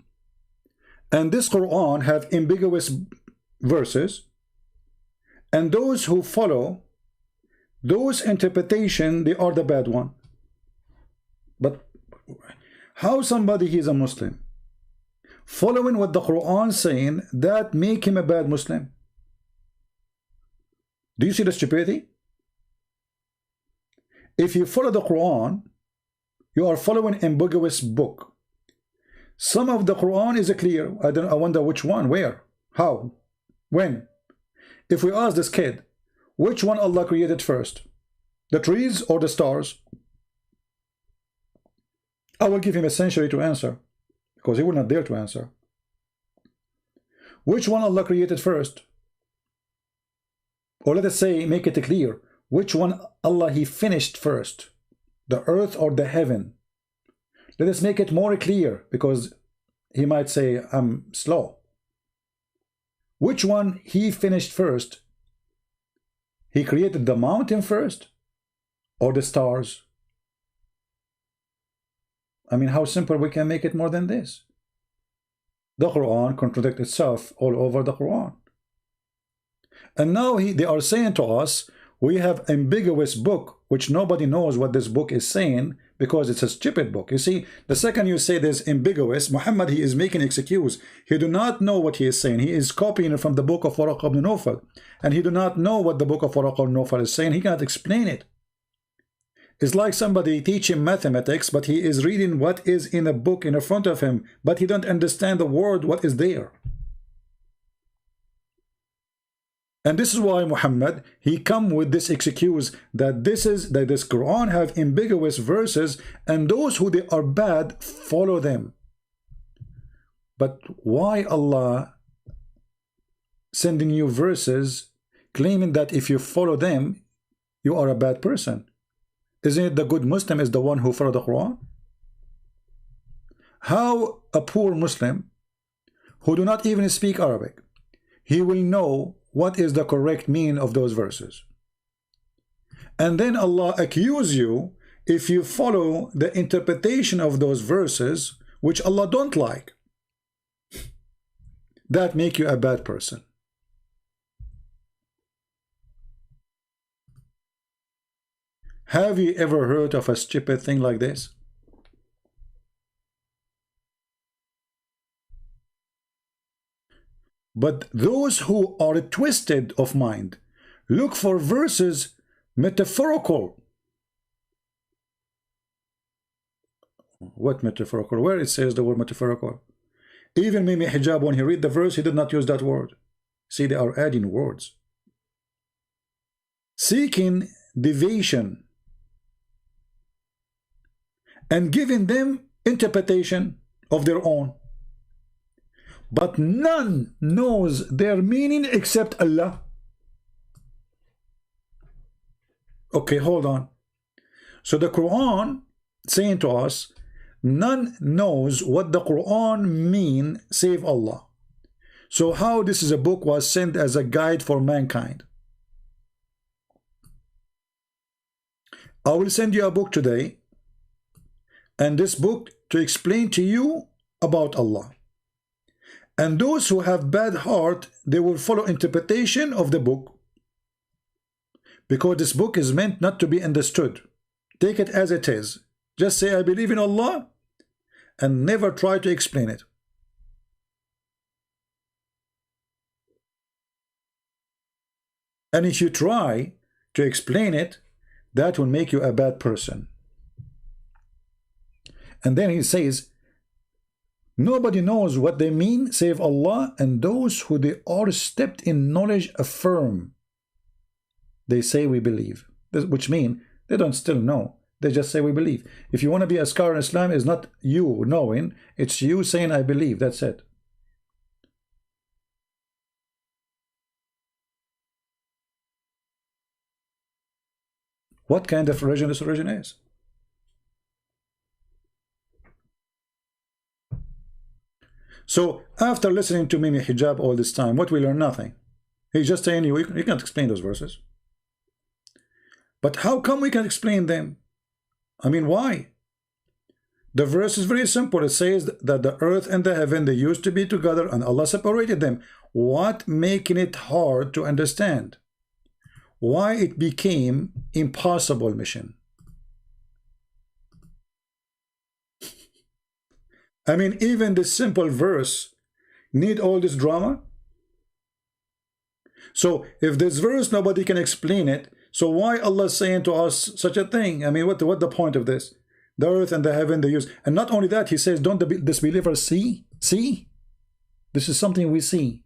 S1: and this Quran have ambiguous verses, and those who follow those interpretation, they are the bad one. But how somebody he is a Muslim following what the Quran saying, that make him a bad Muslim? Do you see the stupidity? If you follow the Quran, you are following ambiguous book. Some of the Quran is clear. I wonder which one, where, how, when. If we ask this kid, which one Allah created first, the trees or the stars? I will give him a century to answer, because he will not dare to answer. Which one Allah created first? Or let us say, make it clear. Which one Allah He finished first, the earth or the heaven? Let us make it more clear, because he might say I'm slow. Which one He finished first? He created the mountain first or the stars? I mean, how simple we can make it more than this? The Quran contradicts itself all over the Quran. And now they are saying to us, we have ambiguous book, which nobody knows what this book is saying, because it's a stupid book. You see, the second you say there's ambiguous, Muhammad, he is making excuse. He do not know what he is saying. He is copying it from the book of Waraq ibn Nawfal, and he do not know what the book of Waraq ibn Nawfal is saying. He cannot explain it. It's like somebody teaching mathematics, but he is reading what is in a book in front of him, but he don't understand the word what is there. And this is why Muhammad, he come with this excuse that this Quran have ambiguous verses, and those who they are bad follow them. But why Allah sending you verses claiming that if you follow them, you are a bad person? Isn't it the good Muslim is the one who follow the Quran? How a poor Muslim who do not even speak Arabic, he will know what is the correct meaning of those verses? And then Allah accuse you if you follow the interpretation of those verses which Allah don't like. That make you a bad person. Have you ever heard of a stupid thing like this? But those who are twisted of mind look for verses metaphorical. What metaphorical? Where it says the word metaphorical? Even Mimi Hijab, when he read the verse, he did not use that word. See, they are adding words. Seeking deviation and giving them interpretation of their own. But none knows their meaning except Allah. Okay, hold on. So the Quran saying to us, none knows what the Quran mean save Allah. So how this is a book was sent as a guide for mankind? I will send you a book today, and this book to explain to you about Allah. And those who have bad heart, they will follow interpretation of the book, because this book is meant not to be understood. Take it as it is. Just say I believe in Allah and never try to explain it. And if you try to explain it, that will make you a bad person. And then he says, nobody knows what they mean save Allah, and those who they are steeped in knowledge affirm. They say we believe, which mean they don't still know. They just say we believe. If you want to be a scholar in Islam, it's not you knowing, it's you saying I believe. That's it. What kind of religion this religion is? So after listening to Mimi Hijab all this time, what we learn? Nothing. He's just saying you can't explain those verses. But how come we can explain them? I mean, why? The verse is very simple. It says that the earth and the heaven, they used to be together and Allah separated them. What making it hard to understand? Why it became impossible mission? I mean, even this simple verse need all this drama? So if this verse nobody can explain it, so why Allah saying to us such a thing? I mean, what the point of this? The earth and the heaven they use. And not only that, he says, don't the disbelievers see? See? This is something we see.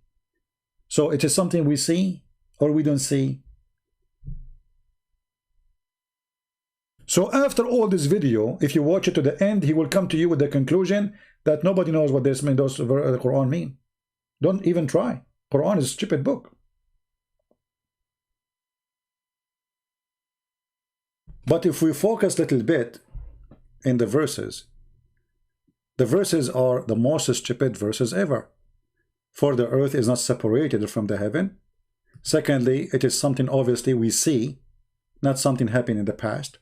S1: So it is something we see or we don't see. So after all this video, if you watch it to the end, he will come to you with the conclusion that nobody knows what this mean, those the Quran mean. Don't even try. Quran is a stupid book. But if we focus a little bit in the verses are the most stupid verses ever. For the earth is not separated from the heaven. Secondly, it is something obviously we see, not something happened in the past.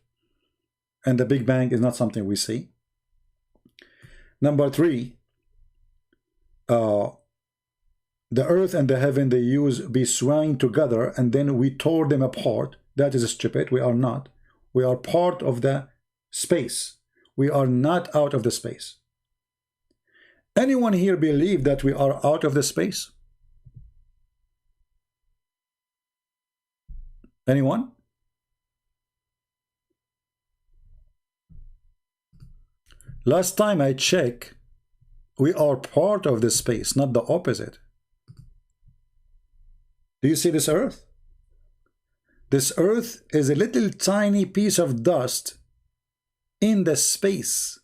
S1: And the Big Bang is not something we see. Number 3, the earth and the heaven they use be swaying together and then we tore them apart. That is stupid. We are not. We are part of the space. We are not out of the space. Anyone here believe that we are out of the space? Anyone? Last time I checked, we are part of the space, not the opposite. Do you see this earth? This earth is a little tiny piece of dust in the space.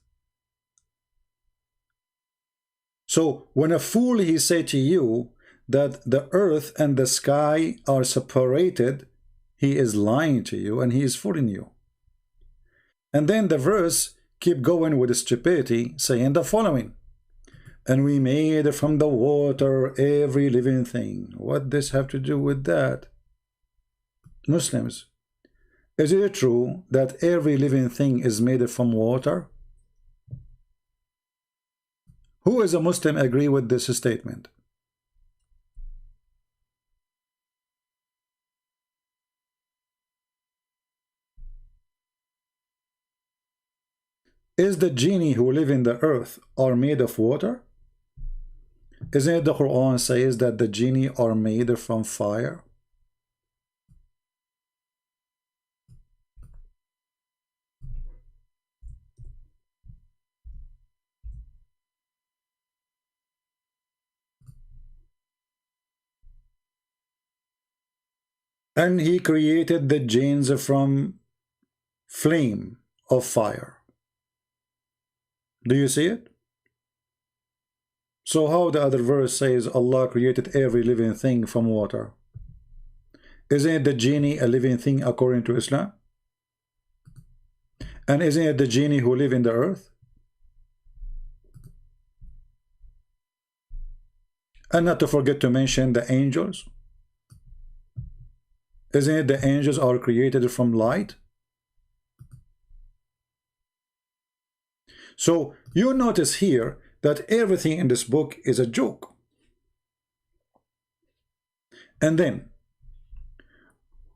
S1: So when a fool he say to you that the earth and the sky are separated, he is lying to you and he is fooling you. And then the verse keep going with stupidity, saying the following: and we made from the water every living thing. What does this have to do with that? Muslims, is it true that every living thing is made from water? Who is a Muslim agree with this statement? Is the genie who live in the earth are made of water? Isn't it the Quran says that the genie are made from fire? And he created the jinns from flame of fire. Do you see it? So how the other verse says Allah created every living thing from water? Isn't it the genie a living thing according to Islam? And isn't it the genie who live in the earth? And not to forget to mention the angels. Isn't it the angels are created from light? So you notice here that everything in this book is a joke. And then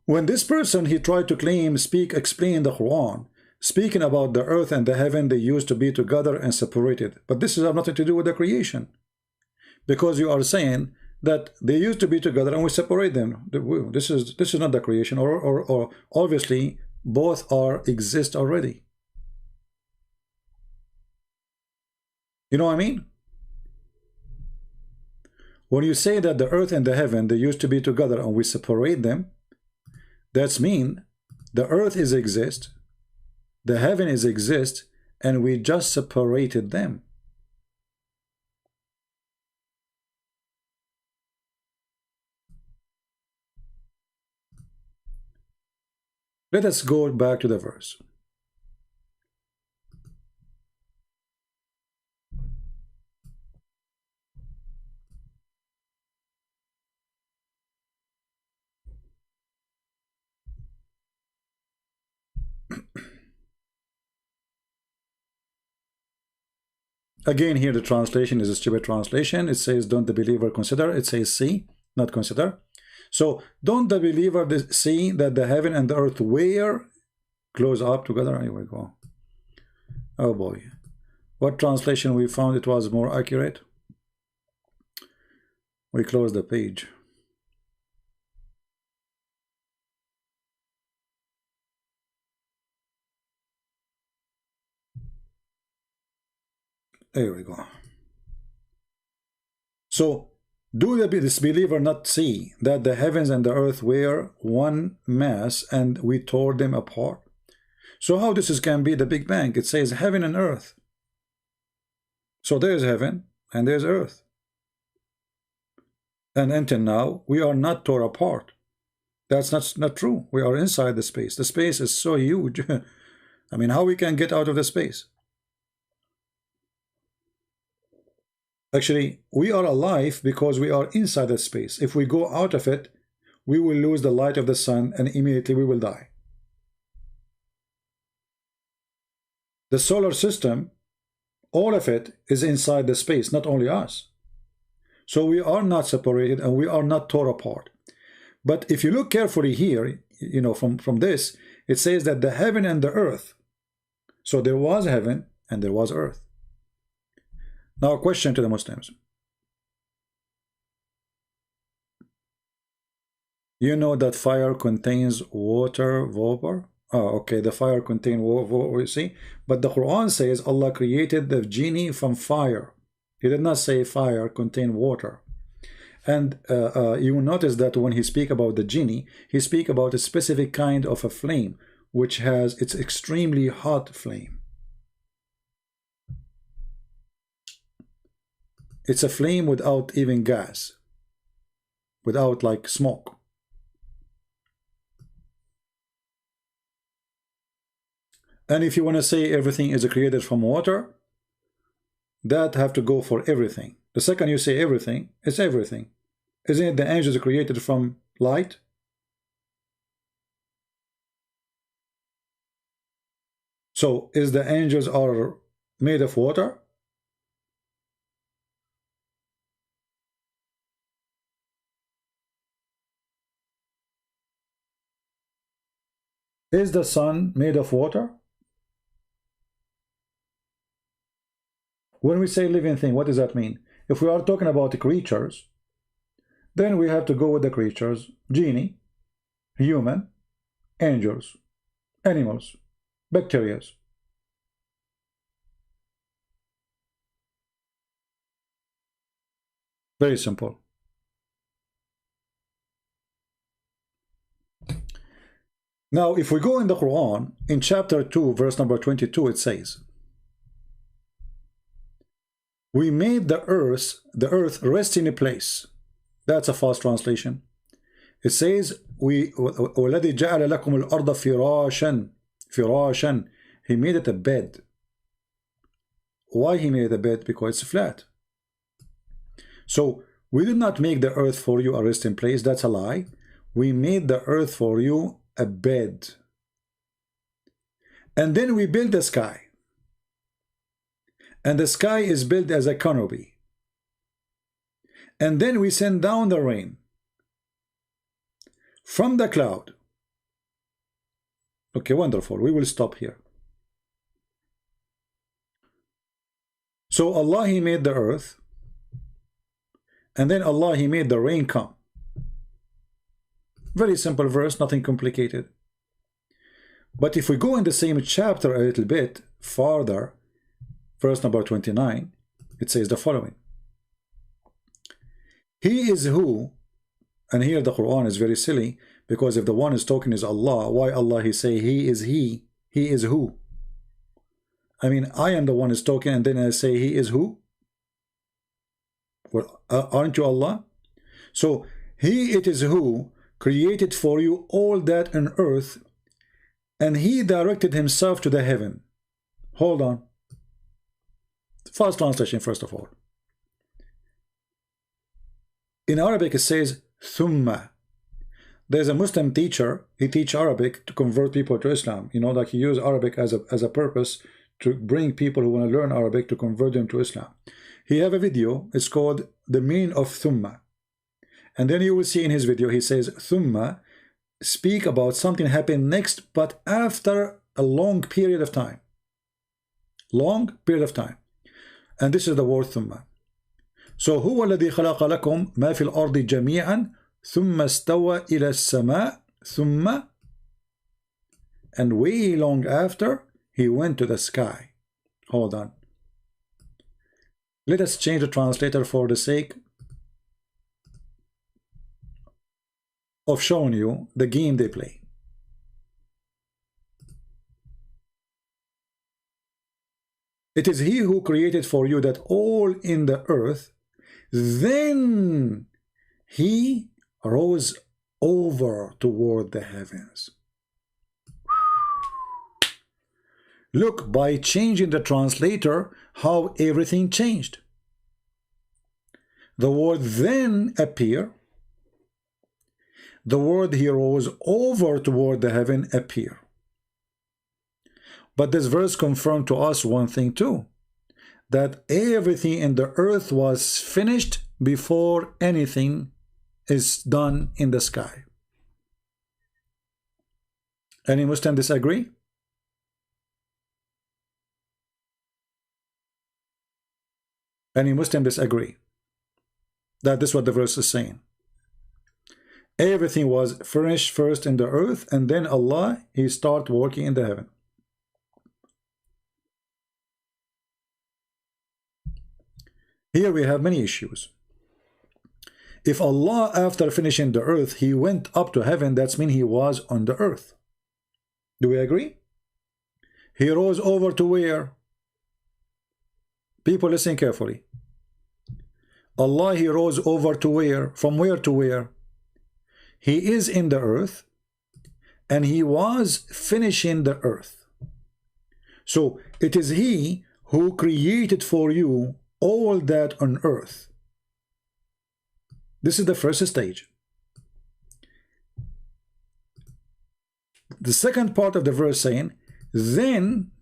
S1: when this person, he tried to claim, explain the Quran, speaking about the earth and the heaven, they used to be together and separated. But this has nothing to do with the creation, because you are saying that they used to be together and we separate them. This is not the creation, or obviously both exist already. You know what I mean? When you say that the earth and the heaven, they used to be together and we separate them, that's mean the earth is exist, the heaven is exist, and we just separated them. Let us go back to the verse. Again, here the translation is a stupid translation. It says, don't the believer consider. It says see, not consider. So don't the believer see that the heaven and the earth were close up together? Here we go. Oh boy. What translation we found it was more accurate? We close the page. There we go. So do this believer not see that the heavens and the earth were one mass and we tore them apart? So how this can be the Big Bang? It says heaven and earth. So there's heaven and there's earth. And until now, we are not tore apart. That's not true. We are inside the space. The space is so huge. I mean, how we can get out of the space? Actually, we are alive because we are inside the space. If we go out of it, we will lose the light of the sun and immediately we will die. The solar system, all of it is inside the space, not only us. So we are not separated and we are not tore apart. But if you look carefully here, you know, from this, it says that the heaven and the earth. So there was heaven and there was earth. Now a question to the Muslims. You know that fire contains water vapor? Oh, okay, the fire contains water, you see? But the Quran says Allah created the genie from fire. He did not say fire contain water. And you will notice that when he speak about the genie, he speak about a specific kind of a flame, which has its extremely hot flame. It's a flame without even gas, without like smoke. And if you want to say everything is created from water, that have to go for everything. The second you say everything, it's everything. Isn't it the angels are created from light? So is the angels are made of water? Is the sun made of water? When we say living thing, what does that mean? If we are talking about the creatures, then we have to go with the creatures: genie, human, angels, animals, bacteria. Very simple. Now, if we go in the Quran, in chapter 2, verse number 22, it says, we made the earth rest in a place. That's a fast translation. It says, وَالَّذِي جَعَلَ لَكُمُ الْأَرْضَ فِرَاشًا. He made it a bed. Why he made it a bed? Because it's flat. So, we did not make the earth for you a resting place. That's a lie. We made the earth for you a bed. And then we build the sky. And the sky is built as a canopy. And then we send down the rain from the cloud. Okay, wonderful. We will stop here. So Allah, He made the earth. And then Allah, He made the rain come. Very simple verse, nothing complicated. But if we go in the same chapter a little bit farther, verse number 29, it says the following. He is who, and here the Quran is very silly, because if the one is talking is Allah, why Allah He say He is who? I mean, I am the one is talking, and then I say He is who? Well, aren't you Allah? So, He it is who created for you all that on earth, and He directed Himself to the heaven. Hold on. Fast translation first of all. In Arabic it says thumma. There's a Muslim teacher, he teaches Arabic to convert people to Islam. You know, like he uses Arabic as a purpose to bring people who want to learn Arabic to convert them to Islam. He have a video, it's called The Meaning of Thumma. And then you will see in his video, he says thumma speak about something happened next, but after a long period of time. Long period of time. And this is the word thumma. So هو الذي خلق لكم ما في الأرض جميعا ثم استوى إلى السماء ثم, and way long after he went to the sky. Hold on. Let us change the translator for the sake of showing you the game they play. It is He who created for you that all in the earth, then He rose over toward the heavens. Look, by changing the translator, how everything changed. The word then appear. The word He rose over toward the heaven appear. But this verse confirmed to us one thing too, that everything in the earth was finished before anything is done in the sky. Any Muslim disagree? Any Muslim disagree that this is what the verse is saying? Everything was finished first in the earth, and then Allah, He started working in the heaven. Here we have many issues. If Allah, after finishing the earth, He went up to heaven, that means He was on the earth. Do we agree? He rose over to where? People listen carefully. Allah, He rose over to where? From where to where? He is in the earth, and He was finishing the earth. So it is He who created for you all that on earth. This is the first stage. The second part of the verse saying, then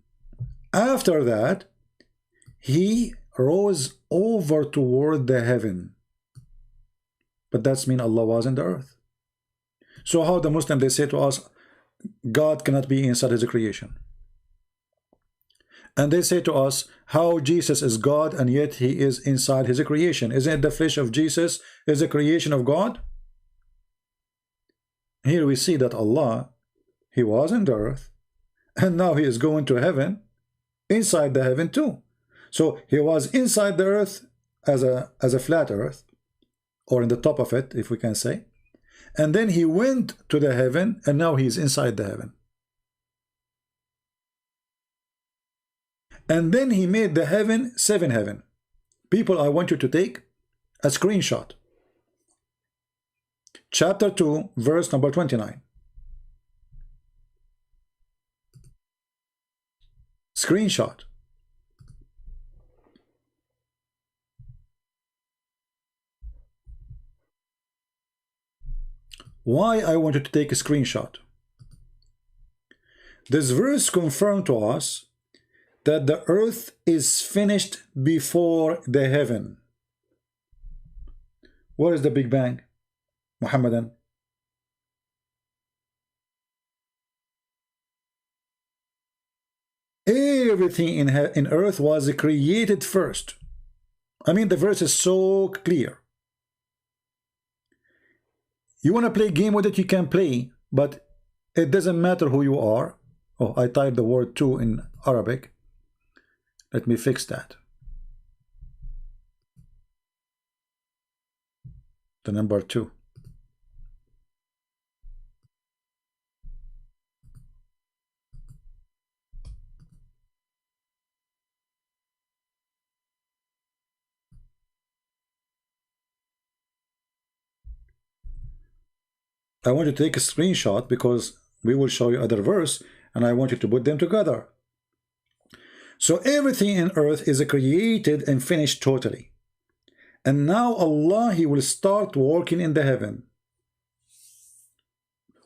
S1: after that He rose over toward the heaven. But that's mean Allah was in the earth. So how the Muslim, they say to us, God cannot be inside His creation. And they say to us, how Jesus is God and yet He is inside His creation. Isn't it the flesh of Jesus is a creation of God? Here we see that Allah, He was in the earth, and now He is going to heaven, inside the heaven too. So He was inside the earth as a flat earth, or in the top of it, if we can say. And then He went to the heaven, and now He is inside the heaven. And then He made the heaven 7 heaven. People, I want you to take a screenshot. Chapter 2, verse number 29. Screenshot. Why I want you to take a screenshot? This verse confirmed to us that the earth is finished before the heaven. What is the Big Bang, Muhammadan? Everything in earth was created first. I mean, the verse is so clear. You want to play a game with it, you can play, but it doesn't matter who you are. Oh, I typed the word 2 in Arabic. Let me fix that. The number 2. I want you to take a screenshot because we will show you other verse and I want you to put them together. So everything in earth is created and finished totally. And now Allah, He will start working in the heaven.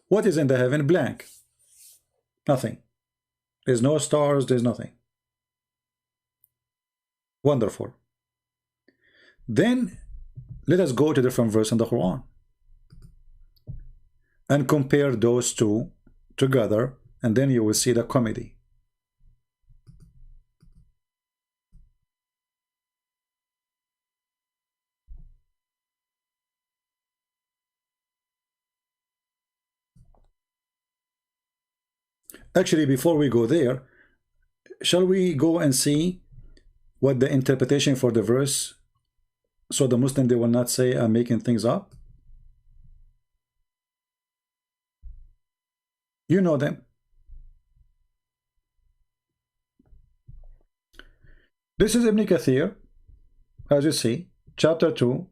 S1: What is in the heaven? Blank. Nothing. There's no stars, there's nothing. Wonderful. Then let us go to different verse in the Quran and compare those two together, and then you will see the comedy. Actually, before we go there, shall we go and see what the interpretation for the verse, so the Muslim, they will not say I'm making things up? You know them. This is Ibn Kathir, as you see, chapter 2,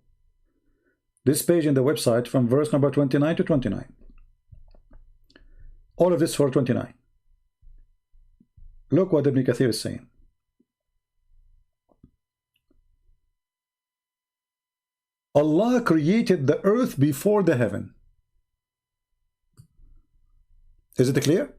S1: this page in the website from verse number 29 to 29. All of this for 29. Look what Ibn Kathir is saying. Allah created the earth before the heaven. Is it clear?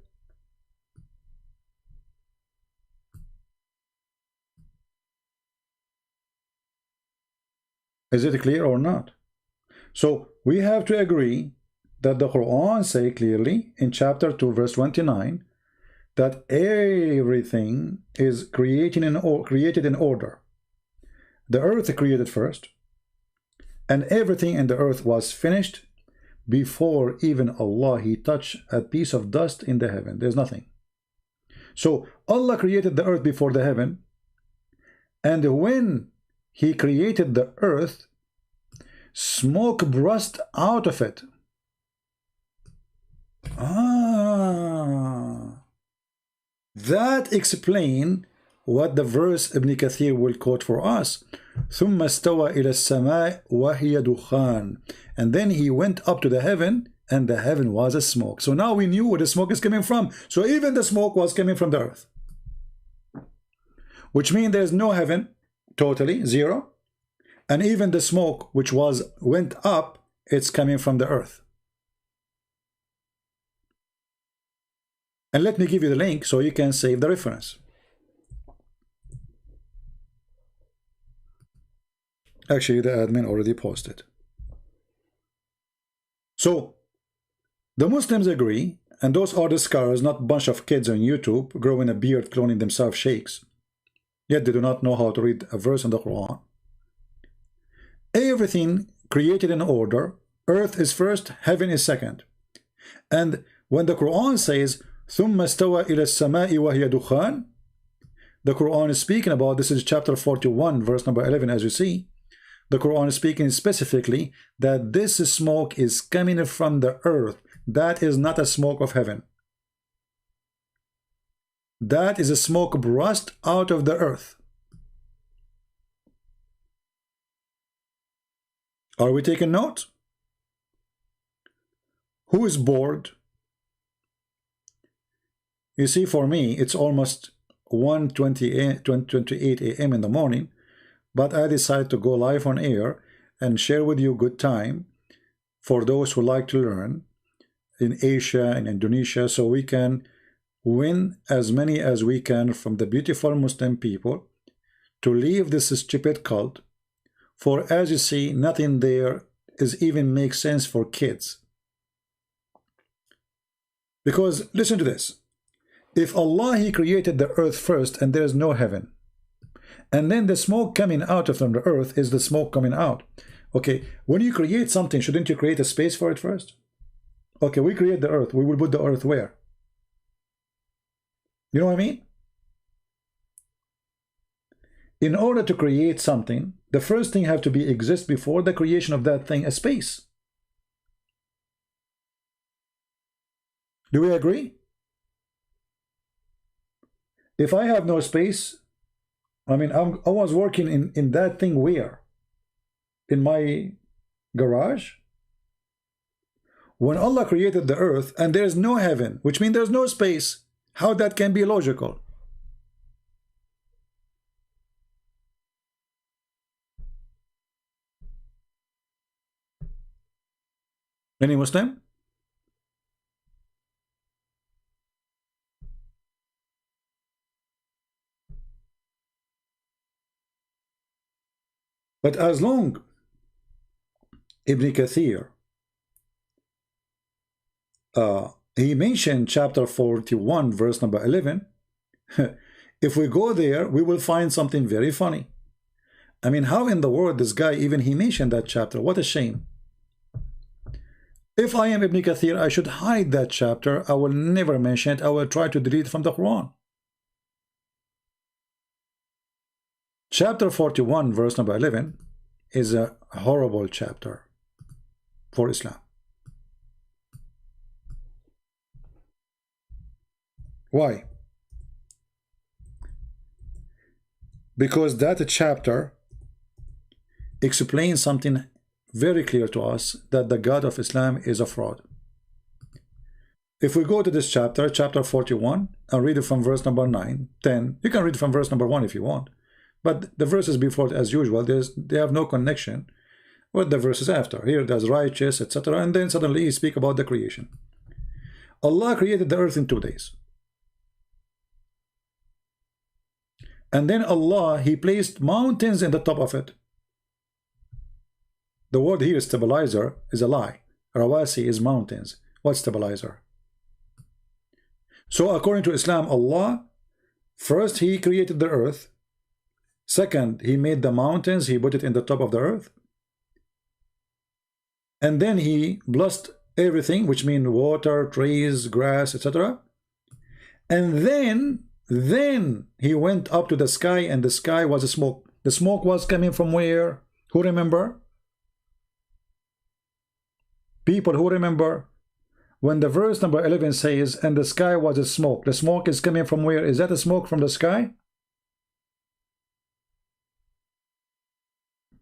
S1: Is it clear or not? So we have to agree that the Quran say clearly in chapter 2 verse 29 that everything is created in order. The earth created first, and everything in the earth was finished before even Allah, He touched a piece of dust in the heaven. There's nothing. So Allah created the earth before the heaven, and when He created the earth, smoke burst out of it. That explains what the verse Ibn Kathir will quote for us. ثُمَّ اسْتَوَى إِلَى السَّمَاءِ وَهِيَ دُخَانٌ. And then He went up to the heaven, and the heaven was a smoke. So now we knew where the smoke is coming from. So even the smoke was coming from the earth. which means there's no heaven, totally, zero. And even the smoke which went up, it's coming from the earth. And let me give you the link so you can save the reference. Actually, the admin already posted. So, the Muslims agree, and those are the scholars, not a bunch of kids on YouTube growing a beard, cloning themselves sheikhs. Yet they do not know how to read a verse in the Quran. Everything created in order. Earth is first, heaven is second. And when the Quran says, ثُمَّ اسْتَوَى إِلَى السَّمَاءِ وَهِيَ دُخَانٌ, the Quran is speaking about, this is chapter 41, verse number 11, as you see. The Quran is speaking specifically that this smoke is coming from the earth. That is not a smoke of heaven. That is a smoke brushed out of the earth. Are we taking note? Who is bored? You see, for me, it's almost 1:28 a.m. in the morning, but I decide to go live on air and share with you good time for those who like to learn in Asia and Indonesia, so we can win as many as we can from the beautiful Muslim people to leave this stupid cult. For as you see, nothing there is even makes sense for kids. Because listen to this. If Allah, He created the earth first and there is no heaven, and then the smoke coming out of from the earth is the smoke coming out. Okay, when you create something, shouldn't you create a space for it first? Okay, we create the earth. We will put the earth where? You know what I mean? In order to create something, the first thing have to be exist before the creation of that thing, a space. Do we agree? If I have no space, I mean, I was working in that thing where? In my garage? When Allah created the earth and there's no heaven, which means there's no space, how that can be logical? Any Muslim? But as long Ibn Kathir, he mentioned chapter 41, verse number 11. If we go there, we will find something very funny. I mean, how in the world this guy even he mentioned that chapter? What a shame. If I am Ibn Kathir, I should hide that chapter. I will never mention it. I will try to delete it from the Quran. Chapter 41, verse number 11 is a horrible chapter for Islam. Why? Because that chapter explains something very clear to us, that the God of Islam is a fraud. If we go to this chapter, chapter 41, and read it from verse number 9, 10, you can read it from verse number 1 if you want, but the verses before it, as usual, they have no connection with the verses after. Here there's righteous, etc., and then suddenly you speak about the creation. Allah created the earth in 2 days. And then Allah, He placed mountains in the top of it. The word here, stabilizer, is a lie. Rawasi is mountains. What's stabilizer? So according to Islam, Allah, first He created the earth. Second, He made the mountains. He put it in the top of the earth. And then He blessed everything, which means water, trees, grass, etc. And then He went up to the sky, and the sky was a smoke. The smoke was coming from where? Who remember? People who remember when the verse number 11 says, and the sky was a smoke. The smoke is coming from where? Is that a smoke from the sky?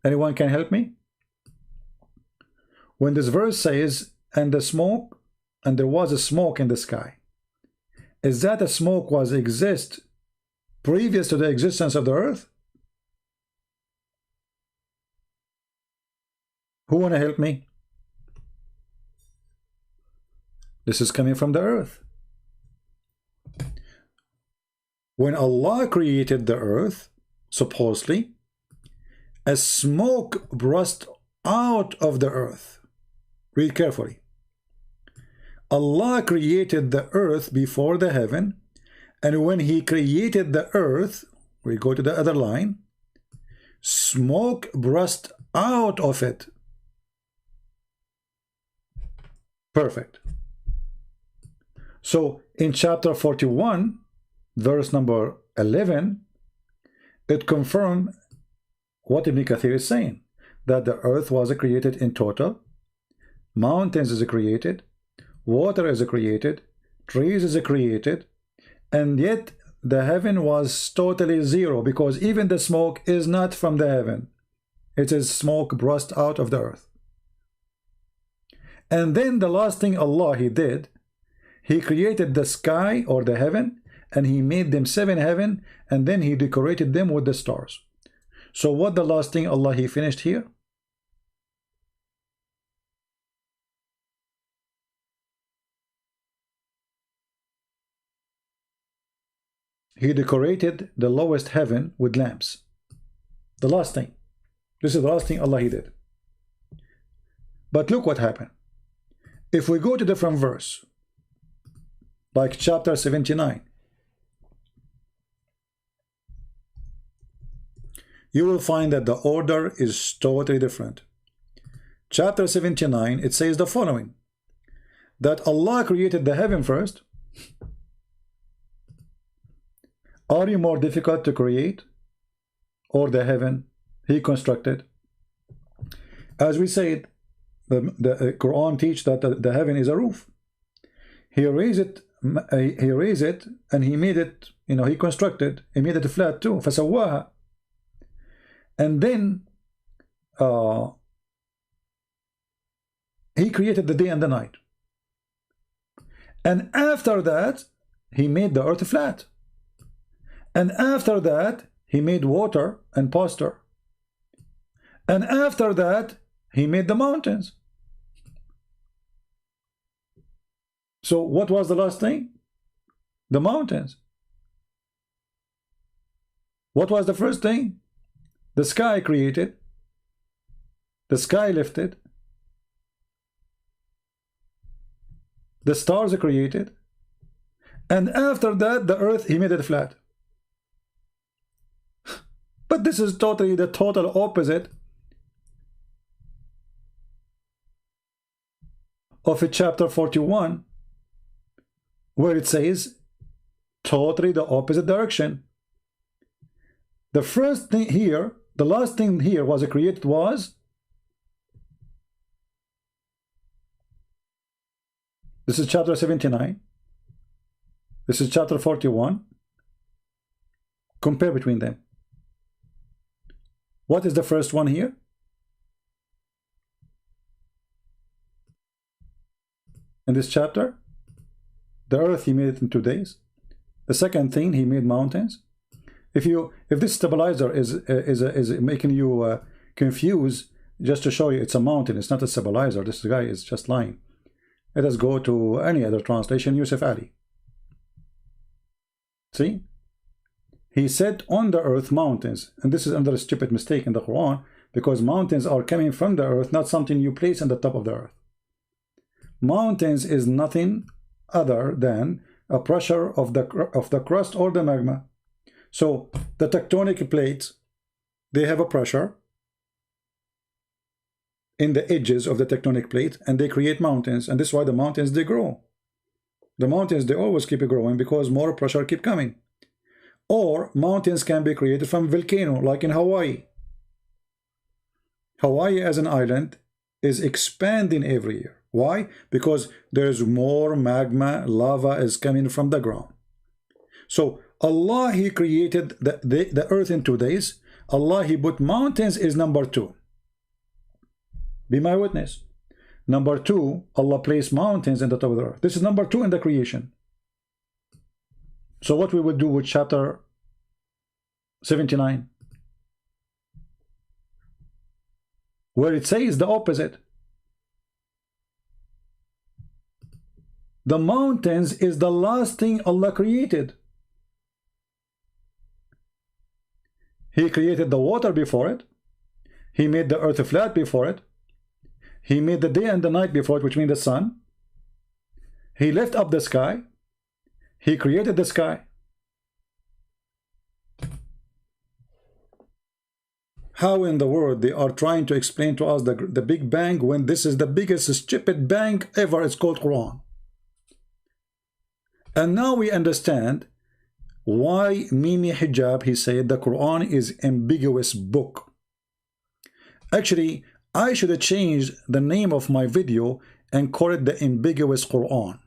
S1: Anyone can help me? When this verse says, and the smoke, and there was a smoke in the sky, is that a smoke was exist previous to the existence of the earth? Who want to help me? This is coming from the earth. When Allah created the earth, supposedly, a smoke burst out of the earth. Read carefully. Allah created the earth before the heaven, and when He created the earth, we go to the other line, smoke burst out of it. Perfect. So in chapter 41, verse number 11, it confirms what Ibn Kathir is saying, that the earth was created in total, mountains is created, water is created, trees is created, and yet the heaven was totally zero, because even the smoke is not from the heaven. It is smoke burst out of the earth. And then the last thing Allah He did, He created the sky or the heaven, and He made them 7 heaven, and then He decorated them with the stars. So what the last thing Allah He finished here? He decorated the lowest heaven with lamps. The last thing. This is the last thing Allah He did. But look what happened. If we go to different verse, like chapter 79, you will find that the order is totally different. Chapter 79, it says the following, that Allah created the heaven first. Are you more difficult to create, or the heaven He constructed? As we said, the Quran teaches that the heaven is a roof. He raised it, and He made it, He constructed, He made it flat too. فَسَوَّاهَا. And then He created the day and the night. And after that, He made the earth flat. And after that, He made water and pasture. And after that, He made the mountains. So what was the last thing? The mountains. What was the first thing? The sky created. The sky lifted. The stars are created. And after that, the earth, He made it flat. But this is totally the total opposite of chapter 41, where it says totally the opposite direction. The first thing here, the last thing here was created was, this is chapter 79, this is chapter 41. Compare between them. What is the first one here? In this chapter, the earth He made it in 2 days. The second thing, He made mountains. If this stabilizer is making you confused, just to show you it's a mountain, it's not a stabilizer. This guy is just lying. Let us go to any other translation, Yusuf Ali. See? He said on the earth mountains, and this is another stupid mistake in the Quran, because mountains are coming from the earth, not something you place on the top of the earth. Mountains is nothing other than a pressure of the crust or the magma. So the tectonic plates, they have a pressure in the edges of the tectonic plate, and they create mountains, and this is why the mountains, they grow. The mountains, they always keep growing because more pressure keep coming. Or mountains can be created from volcano, like in Hawaii. Hawaii as an island is expanding every year. Why? Because there's more magma, lava is coming from the ground. So Allah, He created the earth in 2 days. Allah, He put mountains is number 2. Be my witness. Number 2, Allah placed mountains in the top of the earth. This is number 2 in the creation. So what we will do with chapter 79, where it says the opposite. The mountains is the last thing Allah created. He created the water before it. He made the earth flat before it. He made the day and the night before it, which means the sun. He lifted up the sky. He created the sky. How in the world they are trying to explain to us the Big Bang when this is the biggest stupid bang ever? It's called Quran. And now we understand why Mimi Hijab, he said the Quran is ambiguous book. Actually, I should have changed the name of my video and call it the Ambiguous Quran.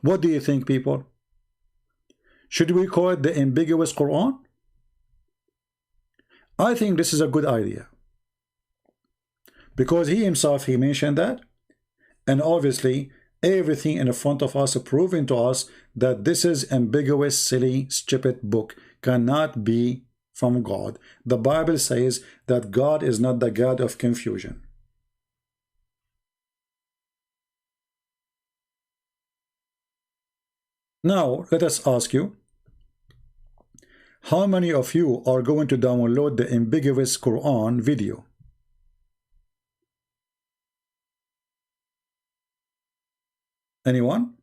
S1: What do you think, people? Should we call it the Ambiguous Quran? I think this is a good idea, because he himself, he mentioned that, and obviously everything in front of us proving to us that this is ambiguous, silly, stupid book, cannot be from God. The Bible says that God is not the God of confusion. Now let us ask you, how many of you are going to download the Ambiguous Quran video? Anyone?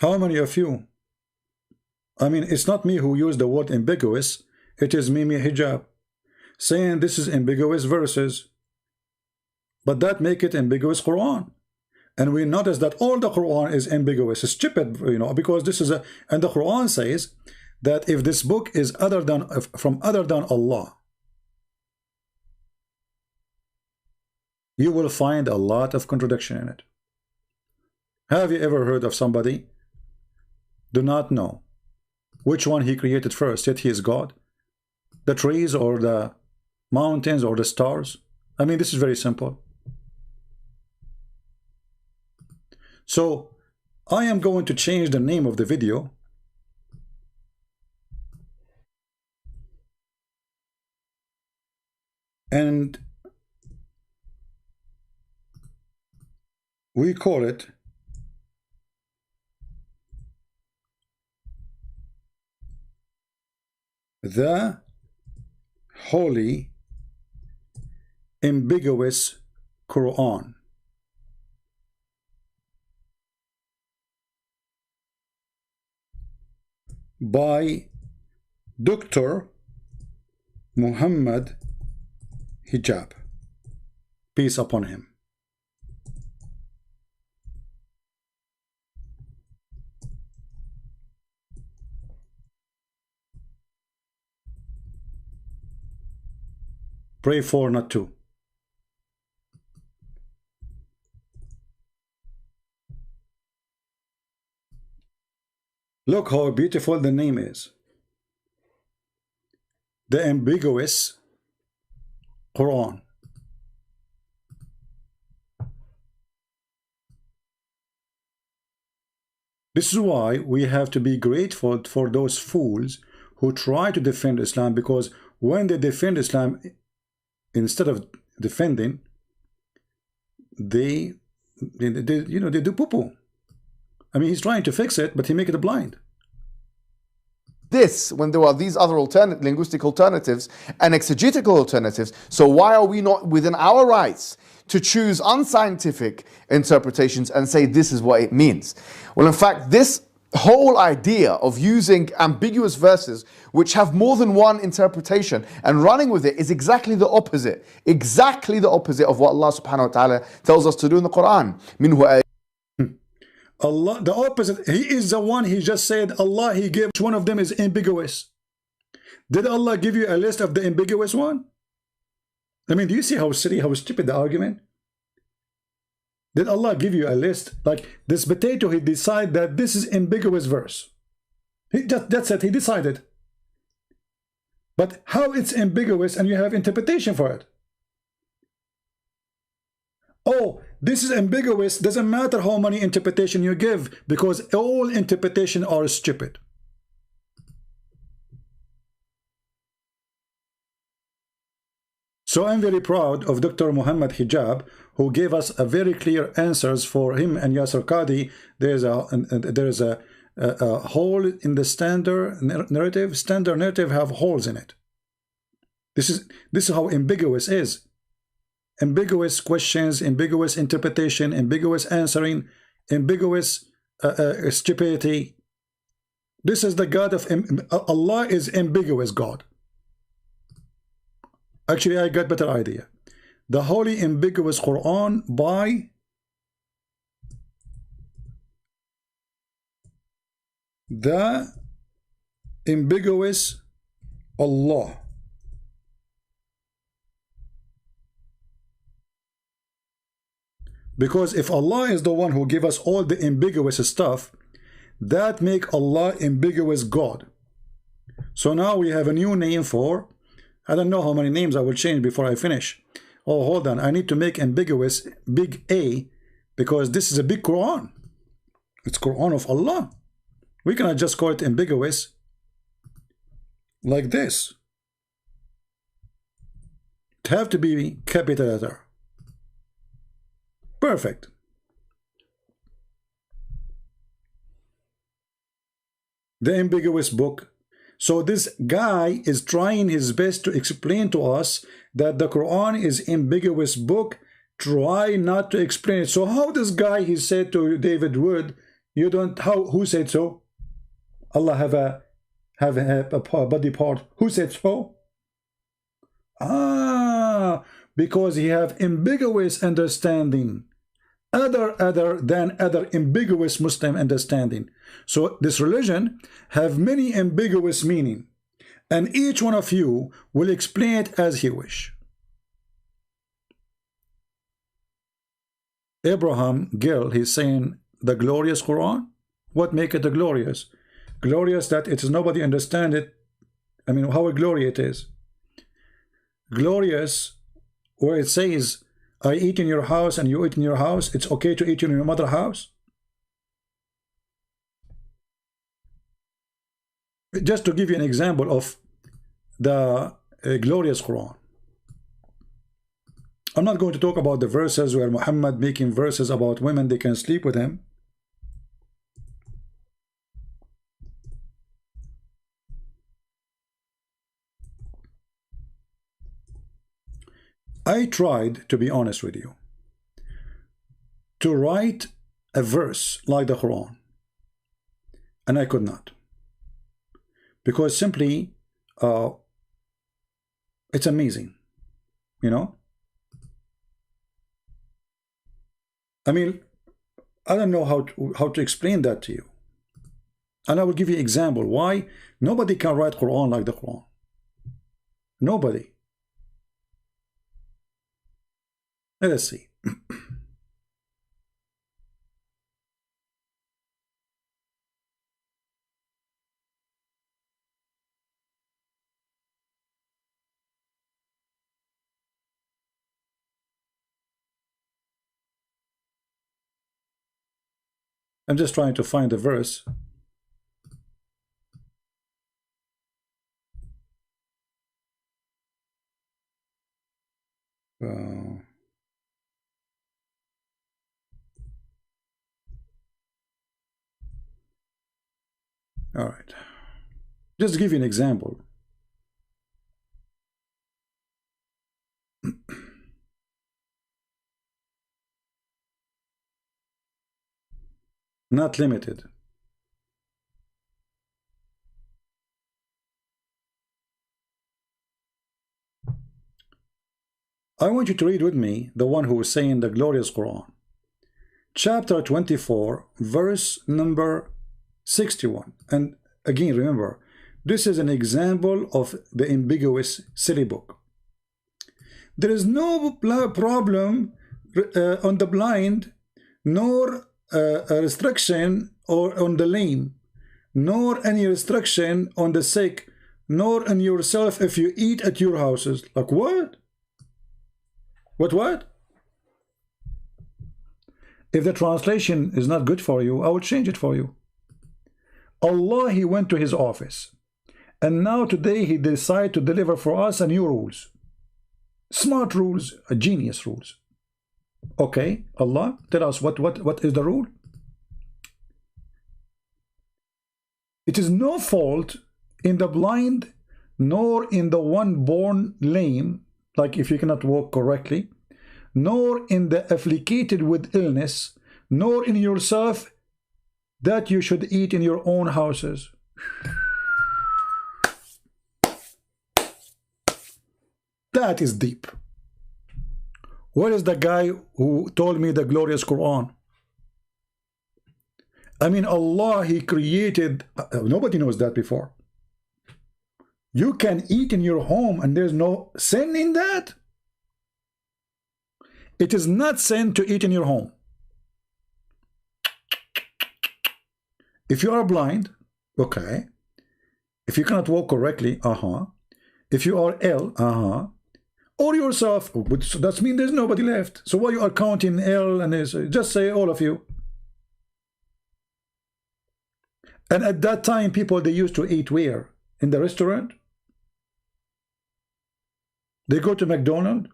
S1: How many of you? I mean, it's not me who used the word ambiguous, it is Mimi Hijab saying this is ambiguous verses, but that make it ambiguous Quran. And we notice that all the Quran is ambiguous. It's stupid, you know, because this is a, and the Quran says that if this book is from other than Allah, you will find a lot of contradiction in it. Have you ever heard of somebody do not know which one he created first, yet he is God? The trees or the mountains or the stars? I mean, this is very simple. So I am going to change the name of the video and we call it the Holy Ambiguous Quran. By Dr. Muhammad Hijab, peace upon him. Pray for, not to. Look how beautiful the name is. The Ambiguous Quran. This is why we have to be grateful for those fools who try to defend Islam, because when they defend Islam, instead of defending, they do poo-poo. I mean, he's trying to fix it, but he make it blind.
S5: This, when there are these other linguistic alternatives and exegetical alternatives, so why are we not within our rights to choose unscientific interpretations and say this is what it means? Well, in fact, this whole idea of using ambiguous verses which have more than one interpretation and running with it is exactly the opposite of what Allah subhanahu wa ta'ala tells us to do in the Quran. Minhu
S1: Allah, the opposite. He is the one, he just said Allah, he gave, which one of them is ambiguous? Did Allah give you a list of the ambiguous one? I mean, do you see how silly, how stupid the argument? Did Allah give you a list? Like this potato, he decided that this is ambiguous verse. That's it, he decided. But how it's ambiguous and you have interpretation for it? oh, this is ambiguous, doesn't matter how many interpretation you give, because all interpretation are stupid. So I'm very proud of Dr. Muhammad Hijab, who gave us a very clear answers for him and Yasser Qadi. There's a hole in the standard narrative. Standard narrative have holes in it. This is how ambiguous is. Ambiguous questions, ambiguous interpretation, ambiguous answering, ambiguous stupidity. This is the God of Allah is ambiguous God. Actually, I got better idea. The Holy Ambiguous Quran by the Ambiguous Allah. Because if Allah is the one who gave us all the ambiguous stuff, that make Allah ambiguous God. So now we have a new name for, I don't know how many names I will change before I finish. Oh, hold on. I need to make ambiguous big A, because this is a big Quran. It's Quran of Allah. We cannot just call it ambiguous like this. It have to be capital letter. Perfect. The ambiguous book. So this guy is trying his best to explain to us that the Quran is ambiguous book. Try not to explain it. So how this guy, he said to David Wood, you don't, who said so? Allah have a body part. Who said so? Because he have ambiguous understanding. Other than other ambiguous Muslim understanding. So this religion have many ambiguous meaning, and each one of you will explain it as he wish. Abraham Gill, he's saying the glorious Quran. What make it the glorious? Glorious that it is nobody understand it. I mean, how glorious it is. Glorious where it says, I eat in your house and you eat in your house. It's okay to eat in your mother's house. Just to give you an example of the glorious Quran. I'm not going to talk about the verses where Muhammad making verses about women they can sleep with him. I tried, to be honest with you, to write a verse like the Quran, and I could not, because simply it's amazing, you know. I mean, I don't know how to explain that to you, and I will give you an example why nobody can write Quran like the Quran. Nobody. Let us see. I'm just trying to find a verse. All right. Just to give you an example. Not limited. I want you to read with me the one who is saying the glorious Quran. Chapter 24, verse number 61. And again, remember, this is an example of the ambiguous silly book. There is no problem on the blind, nor a restriction or on the lame, nor any restriction on the sick, nor on yourself if you eat at your houses. Like what? What? If the translation is not good for you, I will change it for you. Allah, he went to his office, and now today he decided to deliver for us a new rules. Smart rules, a genius rules. Okay, Allah, tell us what is the rule? It is no fault in the blind, nor in the one born lame, like if you cannot walk correctly, nor in the afflicted with illness, nor in yourself, that you should eat in your own houses. That is deep. Where is the guy who told me the glorious Quran? I mean, Allah, he created, nobody knows that before. You can eat in your home and there's no sin in that. It is not sin to eat in your home. If you are blind, okay. If you cannot walk correctly, if you are ill, or yourself, that means there's nobody left. So why you are counting ill and is, just say all of you. And at that time, people, they used to eat where? In the restaurant? They go to McDonald's?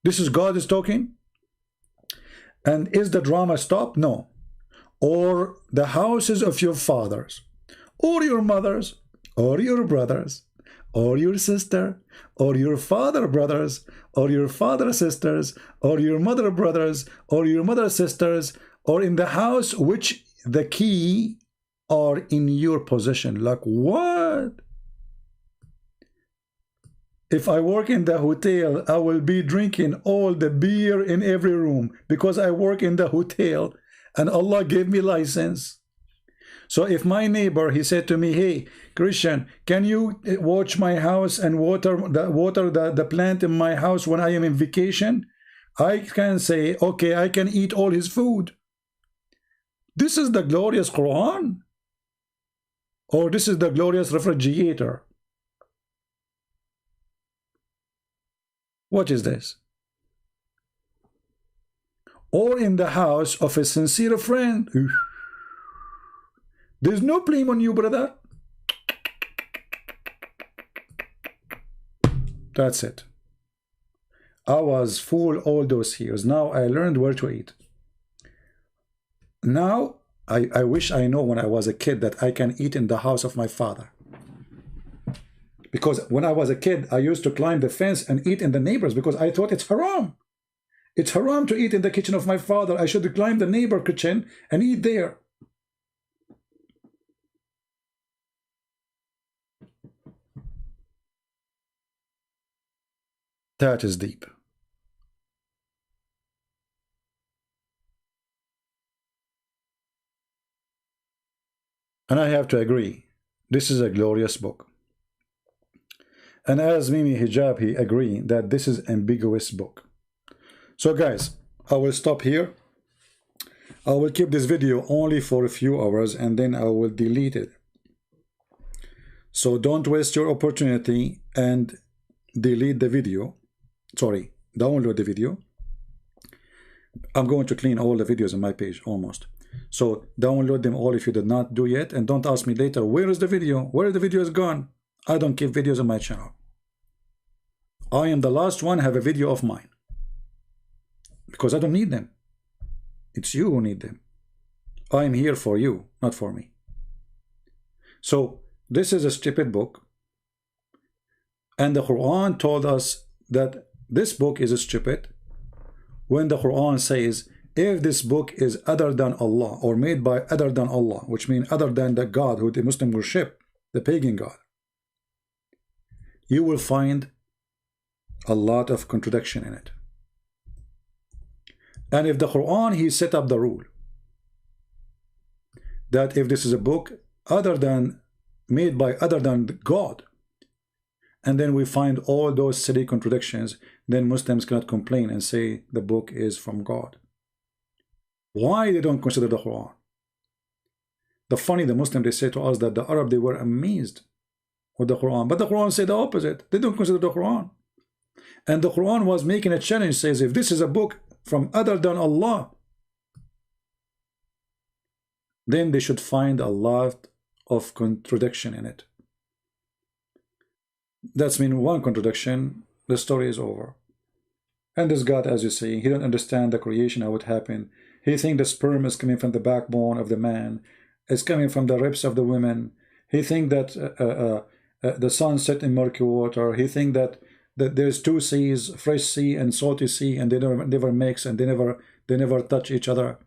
S1: This is God is talking? And is the drama stopped? No. Or the houses of your fathers, or your mothers, or your brothers, or your sister, or your father brothers, or your father sisters, or your mother brothers, or your mother sisters, or in the house which the key are in your possession. Like what? If I work in the hotel, I will be drinking all the beer in every room because I work in the hotel and Allah gave me license. So if my neighbor, he said to me, hey, Christian, can you watch my house and water the plant in my house when I am in vacation? I can say, okay, I can eat all his food. This is the glorious Quran? Or this is the glorious refrigerator? What is this? Or in the house of a sincere friend. There's no blame on you, brother. That's it. I was full all those years. Now I learned where to eat. Now I wish I know when I was a kid that I can eat in the house of my father. Because when I was a kid, I used to climb the fence and eat in the neighbors because I thought it's haram. It's haram to eat in the kitchen of my father. I should climb the neighbor kitchen and eat there. That is deep. And I have to agree, this is a glorious book. And as Mimi Hijab, he agreed that this is ambiguous book. So guys, I will stop here. I will keep this video only for a few hours and then I will delete it. So don't waste your opportunity and delete the video. Sorry, download the video. I'm going to clean all the videos on my page almost. So download them all if you did not do yet, and don't ask me later, where is the video? Where the video is gone? I don't keep videos on my channel. I am the last one have a video of mine because I don't need them. It's you who need them. I am here for you, not for me. So this is a stupid book, and the Quran told us that this book is stupid when the Quran says if this book is other than Allah or made by other than Allah, which means other than the God who the Muslim worship, the pagan God, you will find a lot of contradiction in it. And if the Quran, he set up the rule that if this is a book other than made by other than God, and then we find all those silly contradictions, then Muslims cannot complain and say the book is from God. Why they don't consider the Quran? The Muslims, they say to us that the Arab, they were amazed with the Quran, but the Quran said the opposite. They don't consider the Quran. And the Quran was making a challenge, says if this is a book from other than Allah, then they should find a lot of contradiction in it. That's mean one contradiction, the story is over. And this God, as you see, he don't understand the creation, how it happened. He think the sperm is coming from the backbone of the man, it's coming from the ribs of the women. He think that the sun set in murky water. He think that there's two seas, fresh sea and salty sea, and they never mix, and they never touch each other.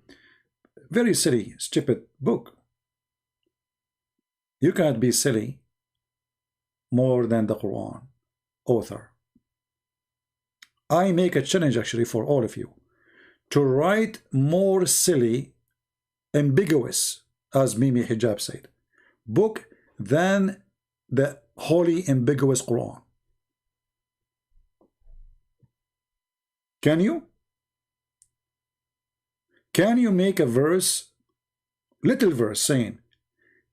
S1: Very silly, stupid book. You cannot be silly more than the Quran author. I make a challenge actually for all of you to write more silly, ambiguous, as Mimi Hijab said, book than the holy ambiguous Quran. Can you? Can you make a verse, little verse, saying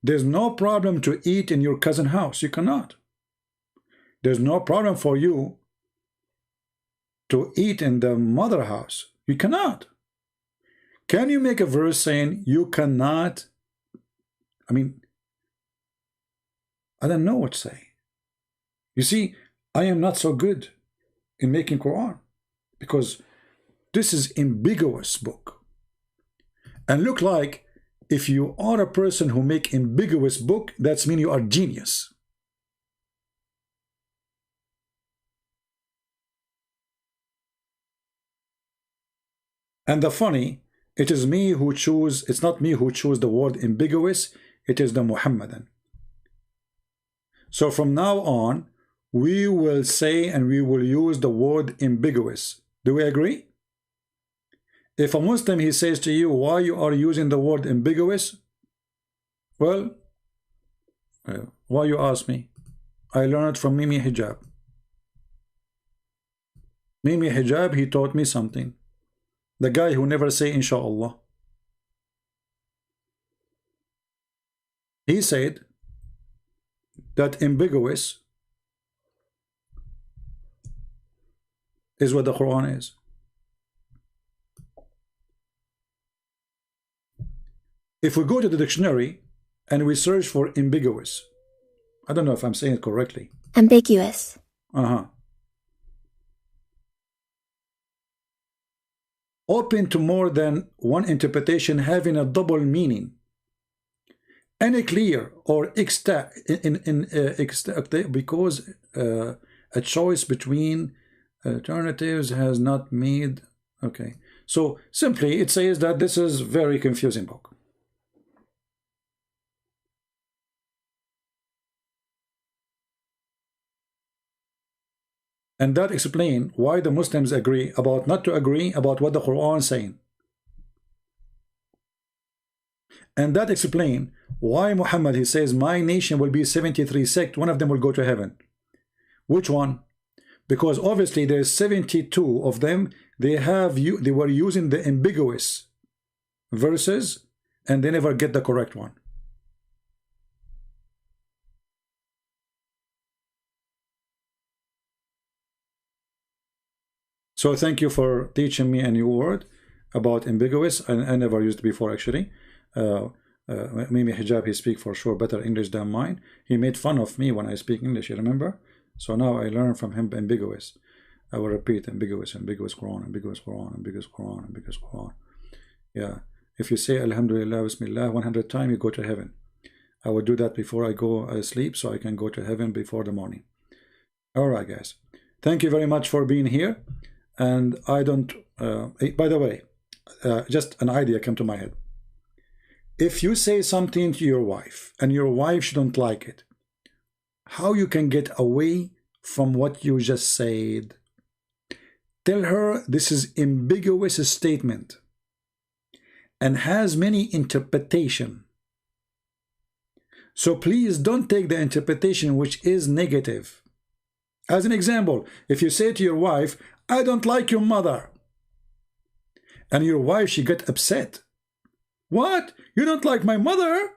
S1: there's no problem to eat in your cousin's house? You cannot. There's no problem for you to eat in the mother house. You cannot. Can you make a verse saying you cannot? I mean, I don't know what to say. You see, I am not so good in making Quran because this is ambiguous book. And look like if you are a person who make ambiguous book, that's mean you are genius. And the funny, it is me who choose, it's not me who choose the word ambiguous, it is the Muhammadan. So from now on, we will say and we will use the word ambiguous. Do we agree? If a Muslim, he says to you, why you are using the word ambiguous? Well, why you ask me? I learned from Mimi Hijab. Mimi Hijab, he taught me something. The guy who never say inshallah. He said that ambiguous is what the Quran is. If we go to the dictionary and we search for ambiguous, I don't know if I'm saying it correctly.
S7: Ambiguous.
S1: Open to more than one interpretation having a double meaning. Any clear or because a choice between alternatives has not made. Okay, so simply it says that this is very confusing book. And that explains why the Muslims agree about not to agree about what the Quran is saying. And that explains why Muhammad, he says, my nation will be 73 sects, one of them will go to heaven. Which one? Because obviously there's 72 of them, they were using the ambiguous verses and they never get the correct one. So thank you for teaching me a new word about ambiguous. I never used it before actually. Mimi Hijab, he speak for sure better English than mine. He made fun of me when I speak English, you remember? So now I learn from him ambiguous. I will repeat ambiguous, ambiguous Quran, ambiguous Quran, ambiguous Quran, ambiguous Quran. Yeah. If you say Alhamdulillah, Bismillah 100 times, you go to heaven. I will do that before I go sleep so I can go to heaven before the morning. All right, guys. Thank you very much for being here. And I don't, by the way, just an idea came to my head. If you say something to your wife and your wife shouldn't like it, how you can get away from what you just said? Tell her this is ambiguous statement and has many interpretation. So please don't take the interpretation which is negative. As an example, if you say to your wife, I don't like your mother, and your wife, she get upset. What? You don't like my mother?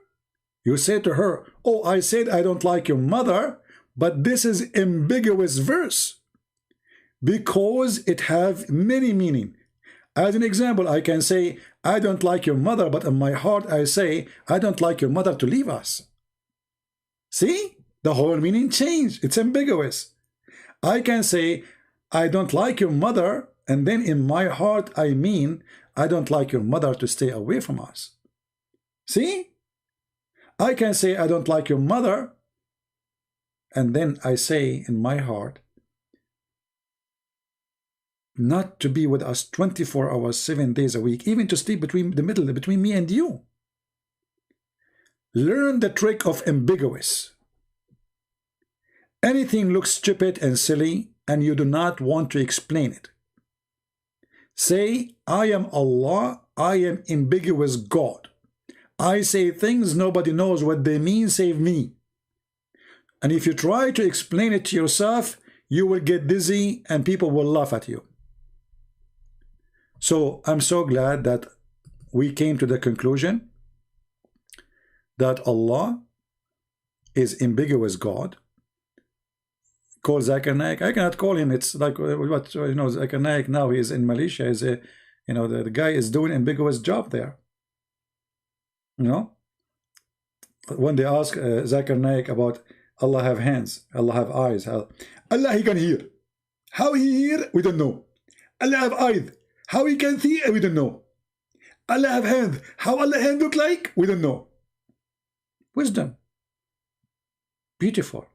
S1: You say to her, oh, I said I don't like your mother, but this is ambiguous verse because it have many meaning. As an example, I can say, I don't like your mother, but in my heart I say, I don't like your mother to leave us. See? The whole meaning changed. It's ambiguous. I can say, I don't like your mother, and then in my heart I mean, I don't like your mother to stay away from us. See? I can say, I don't like your mother, and then I say in my heart, not to be with us 24 hours, 7 days a week, even to sleep between me and you. Learn the trick of ambiguous. Anything looks stupid and silly, and you do not want to explain it. Say, I am Allah, I am ambiguous God. I say things nobody knows what they mean save me. And if you try to explain it to yourself, you will get dizzy and people will laugh at you. So I'm so glad that we came to the conclusion that Allah is ambiguous God. Call Zakir Naik. I cannot call him. It's like what Zakir Naik now. He is in Malaysia. Is a the guy is doing ambiguous job there. When they ask Zakir Naik about Allah have hands, Allah have eyes, Allah he can hear. How he hear? We don't know. Allah have eyes. How he can see? We don't know. Allah have hands. How Allah hand look like? We don't know. Wisdom. Beautiful.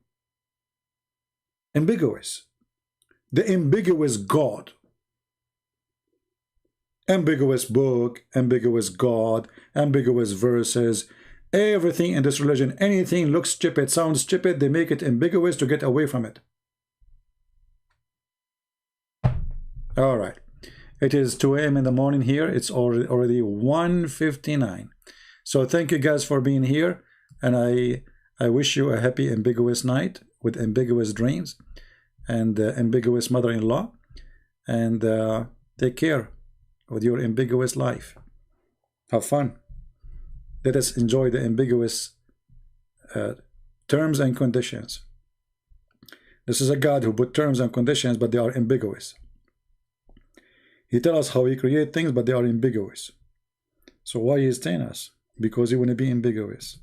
S1: Ambiguous. The ambiguous God. Ambiguous book, ambiguous God, ambiguous verses. Everything in this religion, anything looks stupid, sounds stupid, they make it ambiguous to get away from it. All right. It is 2 a.m. in the morning here. It's already 1:59. So thank you guys for being here. And I wish you a happy ambiguous night with ambiguous dreams and ambiguous mother-in-law. And take care with your ambiguous life. Have fun. Let us enjoy the ambiguous terms and conditions. This is a God who put terms and conditions, but they are ambiguous. He tells us how he create things, but they are ambiguous. So why he is telling us? Because he want to be ambiguous.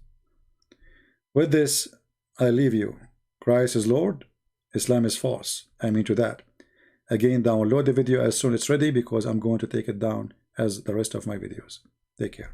S1: With this, I leave you. Christ is Lord, Islam is false. I mean to that. Again, download the video as soon as it's ready, because I'm going to take it down as the rest of my videos. Take care.